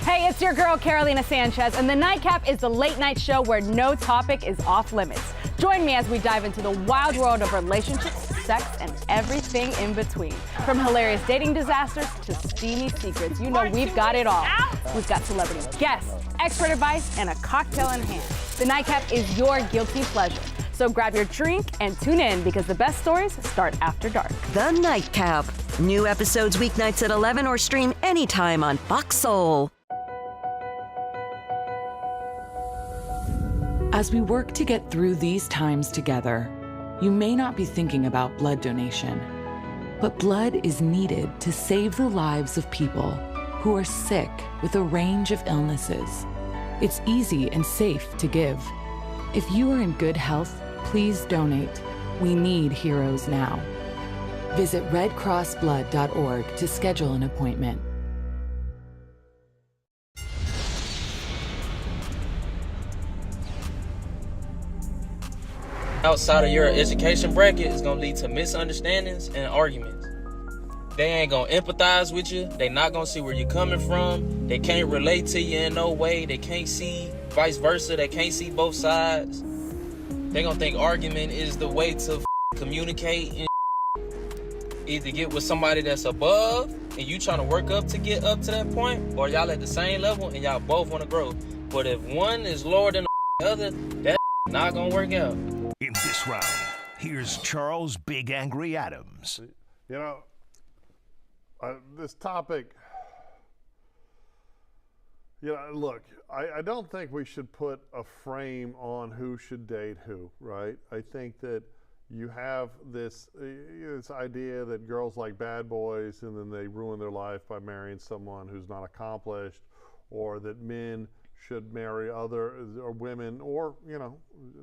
S7: Hey, it's your girl, Carolina Sanchez, and the Nightcap is the late night show where no topic is off limits. Join me as we dive into the wild world of relationships, sex, and everything in between. From hilarious dating disasters to steamy secrets, you know we've got it all. We've got celebrity guests, expert advice, and a cocktail in hand. The Nightcap is your guilty pleasure. So grab your drink and tune in because the best stories start after dark.
S8: The Nightcap. New episodes weeknights at 11 or stream anytime on Fox Soul.
S16: As we work to get through these times together, you may not be thinking about blood donation, but blood is needed to save the lives of people who are sick with a range of illnesses. It's easy and safe to give. If you are in good health, please donate. We need heroes now. Visit redcrossblood.org to schedule an appointment.
S21: Outside of your education bracket is gonna lead to misunderstandings and arguments. They ain't gonna empathize with you. They not gonna see where you're coming from. They can't relate to you in no way. They can't see vice versa. They can't see both sides. They gonna think argument is the way to communicate and either get with somebody that's above and you trying to work up to get up to that point, or y'all at the same level and y'all both want to grow. But if one is lower than the other, that not gonna work out.
S1: In this round, here's Charles Big Angry Adams.
S4: You know, this topic, look, I don't think we should put a frame on who should date who, right? I think that you have this idea that girls like bad boys and then they ruin their life by marrying someone who's not accomplished, or that men should marry other or women, or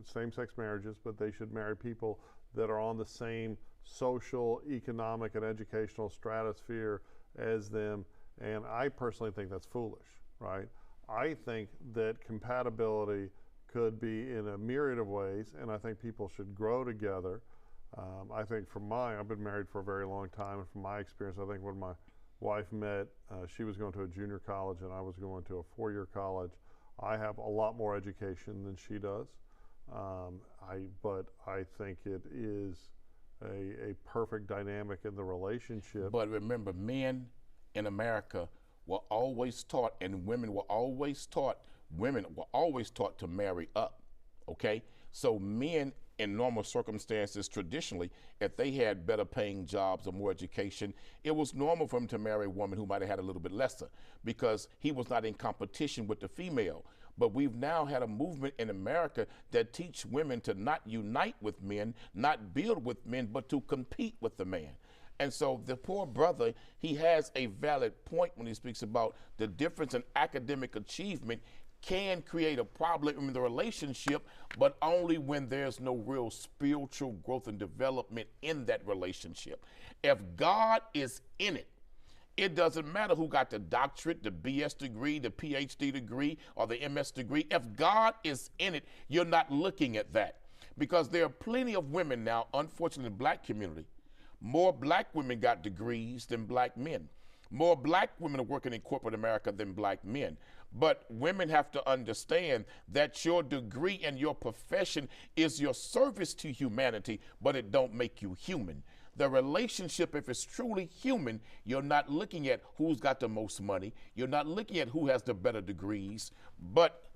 S4: same-sex marriages, but they should marry people that are on the same social, economic, and educational stratosphere as them. And I personally think that's foolish, right? I think that compatibility could be in a myriad of ways, and I think people should grow together. I think I've been married for a very long time, and from my experience, I think when my wife met, she was going to a junior college and I was going to a four-year college. I have a lot more education than she does, but I think it is a perfect dynamic in the relationship.
S5: But remember, men in America were always taught, and women were always taught to marry up, okay? So men in normal circumstances, traditionally, if they had better paying jobs or more education, it was normal for him to marry a woman who might have had a little bit lesser because he was not in competition with the female. But we've now had a movement in America that teach women to not unite with men, not build with men, but to compete with the man. And so the poor brother, he has a valid point when he speaks about the difference in academic achievement can create a problem in the relationship, but only when there's no real spiritual growth and development in that relationship. If God is in it, it doesn't matter who got the doctorate, the BS degree, the PhD degree, or the MS degree. If God is in it, you're not looking at that. Because there are plenty of women now, unfortunately, in the black community. More black women got degrees than black men. More black women are working in corporate America than black men. But women have to understand that your degree and your profession is your service to humanity, but it don't make you human. The relationship, if it's truly human, you're not looking at who's got the most money. You're not looking at who has the better degrees. But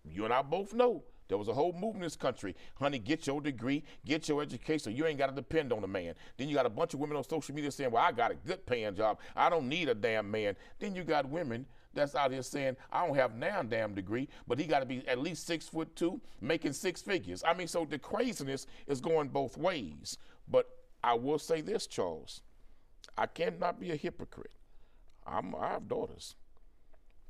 S5: you and I both know there was a whole movement in this country. Honey, get your degree, get your education, so you ain't got to depend on a man. Then you got a bunch of women on social media saying, well, I got a good paying job. I don't need a damn man. Then you got women that's out here saying, I don't have now damn degree, but he got to be at least 6'2", making six figures. I mean, so the craziness is going both ways. But I will say this, Charles, I cannot be a hypocrite. I have daughters.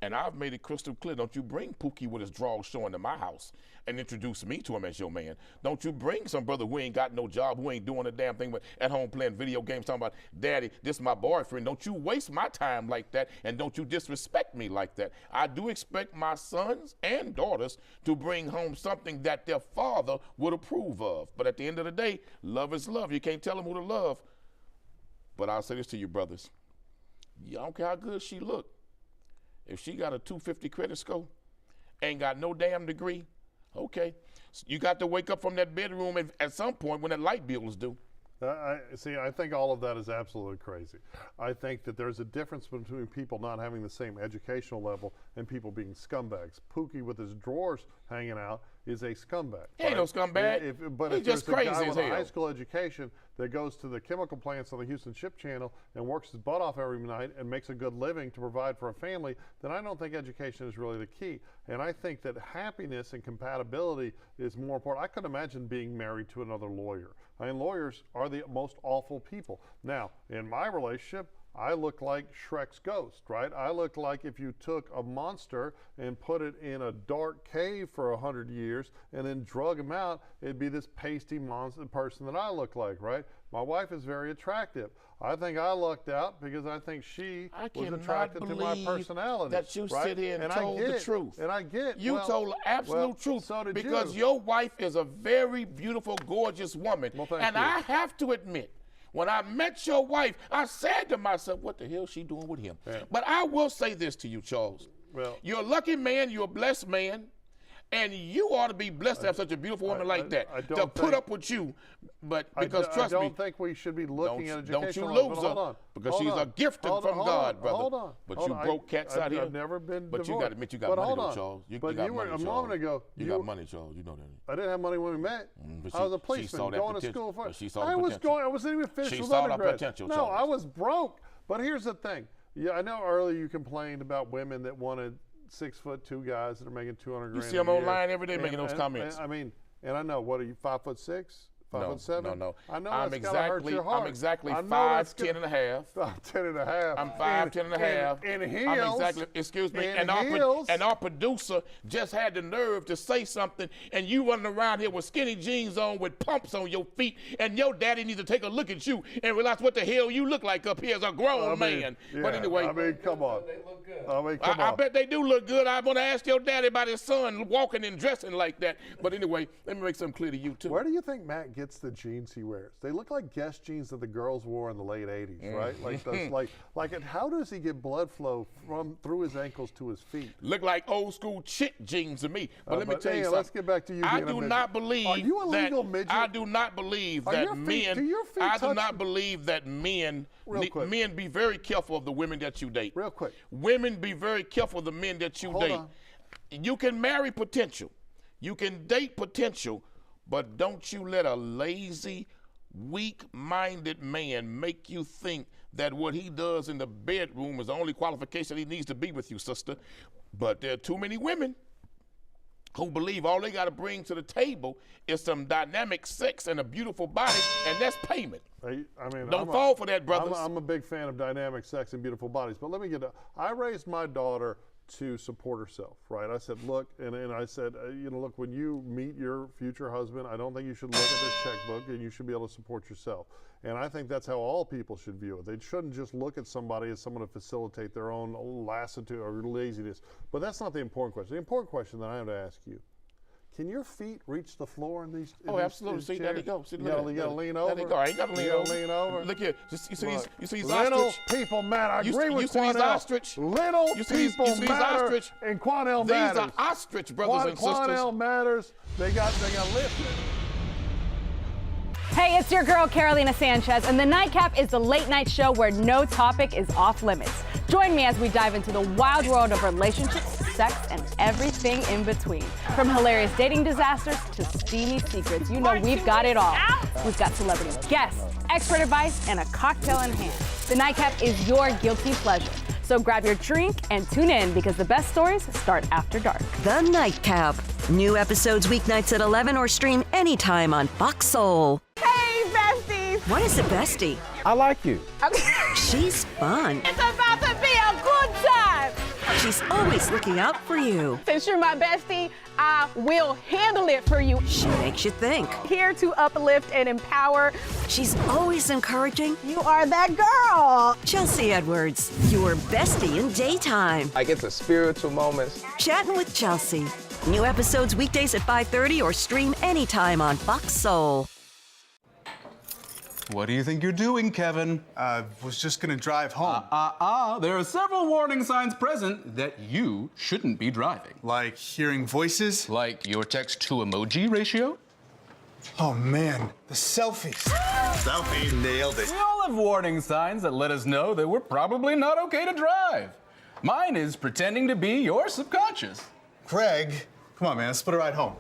S5: And I've made it crystal clear, don't you bring Pookie with his drawers showing to my house and introduce me to him as your man. Don't you bring some brother who ain't got no job, who ain't doing a damn thing but at home playing video games talking about, Daddy, this is my boyfriend. Don't you waste my time like that, and don't you disrespect me like that. I do expect my sons and daughters to bring home something that their father would approve of. But at the end of the day, love is love. You can't tell them who to love. But I'll say this to you, brothers. I don't care how good she look. If she got a 250 credit score, ain't got no damn degree, okay. You got to wake up from that bedroom at some point when that light bill is due.
S4: I think all of that is absolutely crazy. I think that there's a difference between people not having the same educational level and people being scumbags. Pookie with his drawers hanging out is a scumbag.
S5: He ain't no scumbag.
S4: But
S5: He's
S4: if
S5: just
S4: there's a
S5: crazy
S4: guy
S5: as
S4: with a
S5: hell.
S4: high school education that goes to the chemical plants on the Houston Ship Channel and works his butt off every night and makes a good living to provide for a family, then I don't think education is really the key. And I think that happiness and compatibility is more important. I couldn't imagine being married to another lawyer. I mean, lawyers are the most awful people. Now, in my relationship, I look like Shrek's ghost, right? I look like if you took a monster and put it in a dark cave for 100 years and then drug him out, it'd be this pasty monster person that I look like, right? My wife is very attractive. I think I lucked out because I think she was attracted to my personality.
S5: That you
S4: right?
S5: sit here and
S4: I
S5: told
S4: get
S5: the
S4: it.
S5: truth.
S4: And I get
S5: You told the absolute truth.
S4: So did
S5: because
S4: you.
S5: your wife is a very beautiful, gorgeous woman.
S4: Well, thank
S5: and
S4: you.
S5: I have to admit, when I met your wife, I said to myself, what the hell is she doing with him? Yeah. But I will say this to you, Charles.
S4: Well,
S5: you're a lucky man, you're a blessed man, and you ought to be blessed to have such a beautiful woman like that to put up with you. But because trust me,
S4: I don't think we should be looking at education.
S5: Don't you lose
S4: hold
S5: her
S4: on.
S5: because
S4: Hold
S5: she's
S4: on.
S5: a gift from God, brother.
S4: Hold on.
S5: But
S4: Hold
S5: you
S4: on.
S5: broke cats out here.
S4: I've never been
S5: But
S4: divorced.
S5: you got to admit you got
S4: But
S5: money
S4: hold
S5: though,
S4: on.
S5: Charles. You
S4: But
S5: got
S4: you were
S5: money,
S4: a
S5: Charles.
S4: moment ago.
S5: You got money, Charles. You know that.
S4: I didn't have money when we met.
S5: But
S4: I was a
S5: she
S4: policeman
S5: saw that
S4: going to
S5: potential.
S4: school for.
S5: But she saw the
S4: I was
S5: potential.
S4: going. I wasn't even finished
S5: She
S4: with
S5: saw the
S4: undergrad.
S5: potential,
S4: No,
S5: Charles.
S4: I was broke. But here's the thing. Yeah, I know earlier you complained about women that wanted 6'2" guys that are making $200,000.
S5: You see them online every day making those comments.
S4: I mean, and I know. What are you, 5'6"? 5'7"?
S5: No.
S4: I know
S5: I'm
S4: that's gotta hurt your heart.
S5: I'm exactly
S4: I know
S5: 5'10" and a half.
S4: 5'10" and a half.
S5: I'm 5'10" and a half.
S4: In heels.
S5: I'm exactly. Excuse me.
S4: In
S5: And
S4: heels.
S5: our producer just had the nerve to say something, and you running around here with skinny jeans on, with pumps on your feet, and your daddy needs to take a look at you and realize what the hell you look like up here as a grown man.
S4: Yeah,
S5: But anyway,
S4: I mean, come on. They look good. I mean, come on.
S5: I bet they do look good. I'm going to ask your daddy about his son walking and dressing like that. But anyway, let me make something clear to you too.
S4: Where do you think Matt gets the jeans he wears? They look like Guess jeans that the girls wore in the late 80s, right? Like those, how does he get blood flow through his ankles to his feet?
S5: Look like old school chick jeans to me. But let me tell you something.
S4: Let's get back to you.
S5: I do not believe.
S4: Are you a legal midget?
S5: I do not believe that men. I do not believe that men. Men, be very careful of the women that you date.
S4: Real quick.
S5: Women, be very careful of the men that you date. You can marry potential. You can date potential, but don't you let a lazy, weak-minded man make you think that what he does in the bedroom is the only qualification he needs to be with you, sister. But there are too many women who believe all they got to bring to the table is some dynamic sex and a beautiful body, and that's payment. Don't fall for that, brothers.
S4: I'm a big fan of dynamic sex and beautiful bodies, but let me get I raised my daughter to support herself, right? I said, look, and I said, look, when you meet your future husband, I don't think you should look at this checkbook, and you should be able to support yourself. And I think that's how all people should view it. They shouldn't just look at somebody as someone to facilitate their own lassitude or laziness. But that's not the important question. The important question that I have to ask you, can your feet reach the floor in these?
S5: Absolutely. See, there they go. See,
S4: you gotta lean over.
S5: There they go. I ain't got to lean over.
S4: Lean over.
S5: Look here. You see these
S4: little
S5: ostrich?
S4: people matter. I agree with
S5: You see these
S4: Quanell.
S5: ostrich?
S4: Little people matter.
S5: Ostrich?
S4: And Quanell matters.
S5: These are ostrich brothers and sisters.
S4: Quanell matters. They got lifted.
S7: Hey, it's your girl, Carolina Sanchez, and the Nightcap is the late-night show where no topic is off limits. Join me as we dive into the wild world of relationships, sex, and everything in between. From hilarious dating disasters to steamy secrets, we've got it all. We've got celebrity guests, expert advice, and a cocktail in hand. The Nightcap is your guilty pleasure. So grab your drink and tune in because the best stories start after dark.
S8: The Nightcap. New episodes weeknights at 11 or stream anytime on Fox Soul.
S7: Hey, besties!
S8: What is a bestie?
S2: I like you.
S8: She's fun.
S7: It's about to be a good time.
S8: She's always looking out for you.
S7: Since you're my bestie, I will handle it for you.
S8: She makes you think.
S7: Here to uplift and empower.
S8: She's always encouraging.
S7: You are that girl.
S8: Chelsea Edwards, your bestie in daytime.
S11: Like it's a spiritual moments.
S8: Chatting with Chelsea. New episodes weekdays at 5:30 or stream anytime on Fox Soul.
S14: What do you think you're doing, Kevin?
S15: Was just gonna drive home.
S14: There are several warning signs present that you shouldn't be driving.
S15: Like hearing voices?
S14: Like your text-to-emoji ratio?
S15: Oh man, the selfies. Selfie. Nailed it.
S14: We all have warning signs that let us know that we're probably not okay to drive. Mine is pretending to be your subconscious.
S15: Greg, come on man, let's put a ride home.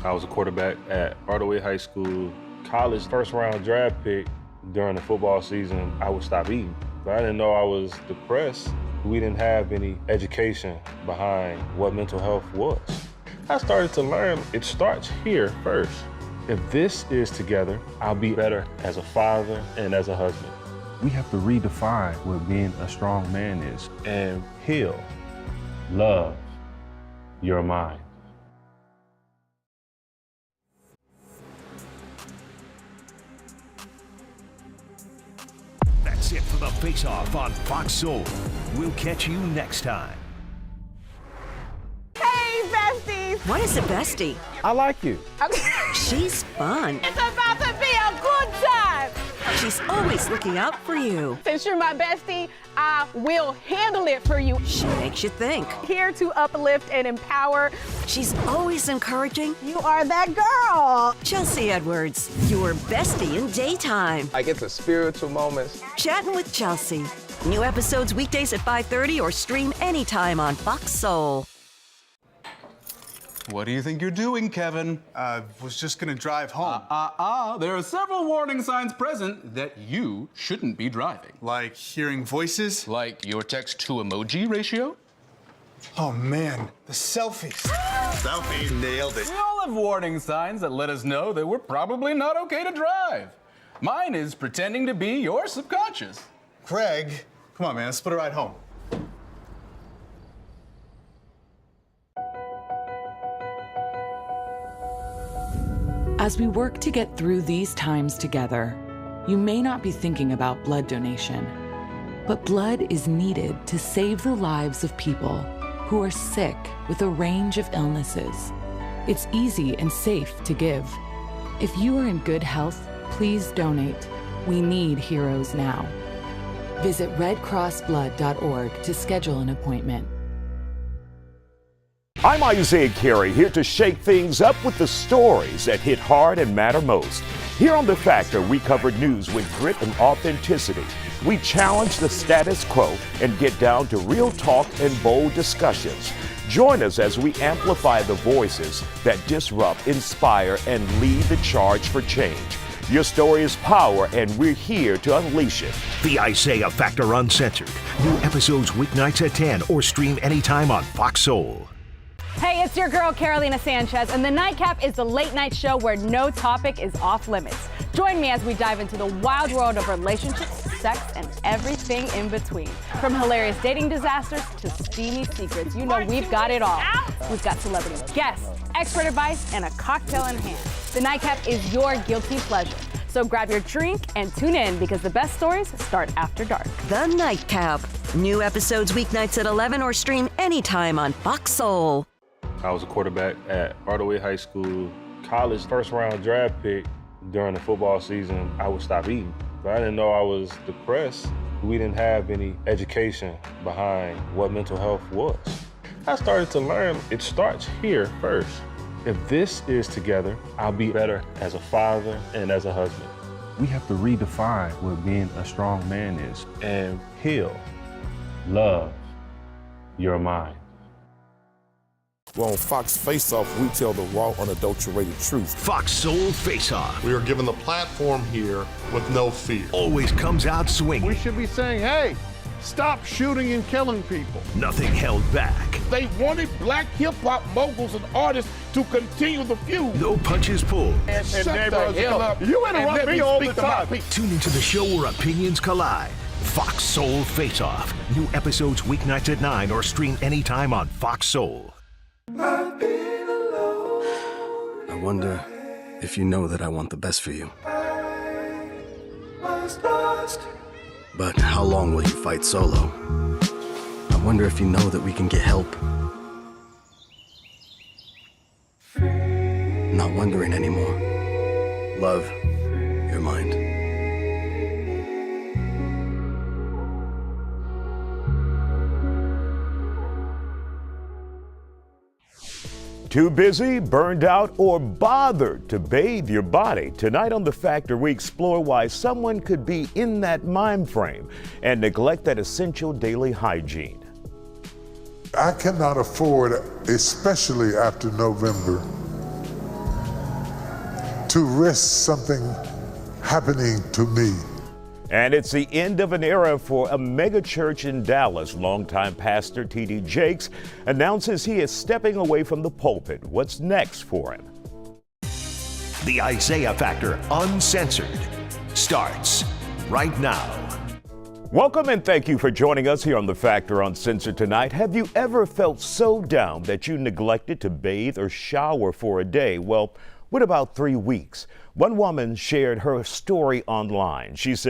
S17: I was a quarterback at Hardaway High School. College first round draft pick. During the football season, I would stop eating. But I didn't know I was depressed. We didn't have any education behind what mental health was. I started to learn it starts here first. If this is together, I'll be better as a father and as a husband. We have to redefine what being a strong man is and heal, love your mind.
S1: That's it for the Face Off on Fox Soul. We'll catch you next time.
S7: Hey, besties.
S8: What is a bestie?
S17: I like you.
S8: She's fun.
S7: It's about to be a good time.
S8: She's always looking out for you.
S7: Since you're my bestie, I will handle it for you.
S8: She makes you think.
S7: Here to uplift and empower.
S8: She's always encouraging.
S7: You are that girl.
S8: Chelsea Edwards, your bestie in daytime.
S11: Like it's a spiritual moments.
S8: Chatting with Chelsea. New episodes weekdays at 5:30 or stream anytime on Fox Soul.
S14: What do you think you're doing, Kevin?
S15: Was just gonna drive home.
S14: There are several warning signs present that you shouldn't be driving.
S15: Like hearing voices?
S14: Like your text-to-emoji ratio?
S15: Oh man, the selfies. Selfie. Nailed it.
S14: We all have warning signs that let us know that we're probably not okay to drive. Mine is pretending to be your subconscious.
S15: Greg, come on man, let's put a ride home.
S16: As we work to get through these times together, you may not be thinking about blood donation, but blood is needed to save the lives of people who are sick with a range of illnesses. It's easy and safe to give. If you are in good health, please donate. We need heroes now. Visit redcrossblood.org to schedule an appointment.
S13: I'm Isaiah Carey, here to shake things up with the stories that hit hard and matter most. Here on The Factor, we cover news with grit and authenticity. We challenge the status quo and get down to real talk and bold discussions. Join us as we amplify the voices that disrupt, inspire, and lead the charge for change. Your story is power, and we're here to unleash it.
S1: The Isaiah Factor Uncensored. New episodes weeknights at 10 or stream anytime on Fox Soul.
S7: Hey, it's your girl, Carolina Sanchez, and The Nightcap is the late night show where no topic is off limits. Join me as we dive into the wild world of relationships, sex, and everything in between. From hilarious dating disasters to steamy secrets, you know we've got it all. We've got celebrity guests, expert advice, and a cocktail in hand. The Nightcap is your guilty pleasure. So grab your drink and tune in because the best stories start after dark.
S8: The Nightcap. New episodes weeknights at 11 or stream anytime on Fox Soul.
S17: I was a quarterback at Hardaway High School. College first round draft pick. During the football season, I would stop eating. But I didn't know I was depressed. We didn't have any education behind what mental health was. I started to learn it starts here first. If this is together, I'll be better as a father and as a husband. We have to redefine what being a strong man is and heal, love your mind.
S9: Well, on Fox Face Off, we tell the raw, unadulterated truth.
S1: Fox Soul Face Off.
S10: We are given the platform here with no fear.
S1: Always comes out swinging.
S4: We should be saying, hey, stop shooting and killing people.
S1: Nothing held back.
S5: They wanted black hip-hop moguls and artists to continue the feud.
S1: No punches pulled.
S5: And shut the hell up.
S4: You interrupt me all the time.
S1: Tune into the show where opinions collide. Fox Soul Face-Off. New episodes weeknights at 9 or stream anytime on Fox Soul.
S6: I wonder if you know that I want the best for you. But how long will you fight solo? I wonder if you know that we can get help. Not wondering anymore. Love, your mind.
S13: Too busy, burned out, or bothered to bathe your body? Tonight on The Factor, we explore why someone could be in that mind frame and neglect that essential daily hygiene.
S2: I cannot afford, especially after November, to risk something happening to me.
S13: And it's the end of an era for a mega church in Dallas. Longtime pastor T.D. Jakes announces he is stepping away from the pulpit. What's next for him?
S1: The Isaiah Factor Uncensored starts right now.
S13: Welcome and thank you for joining us here on The Factor Uncensored tonight. Have you ever felt so down that you neglected to bathe or shower for a day? Well, what about 3 weeks? One woman shared her story online. She said,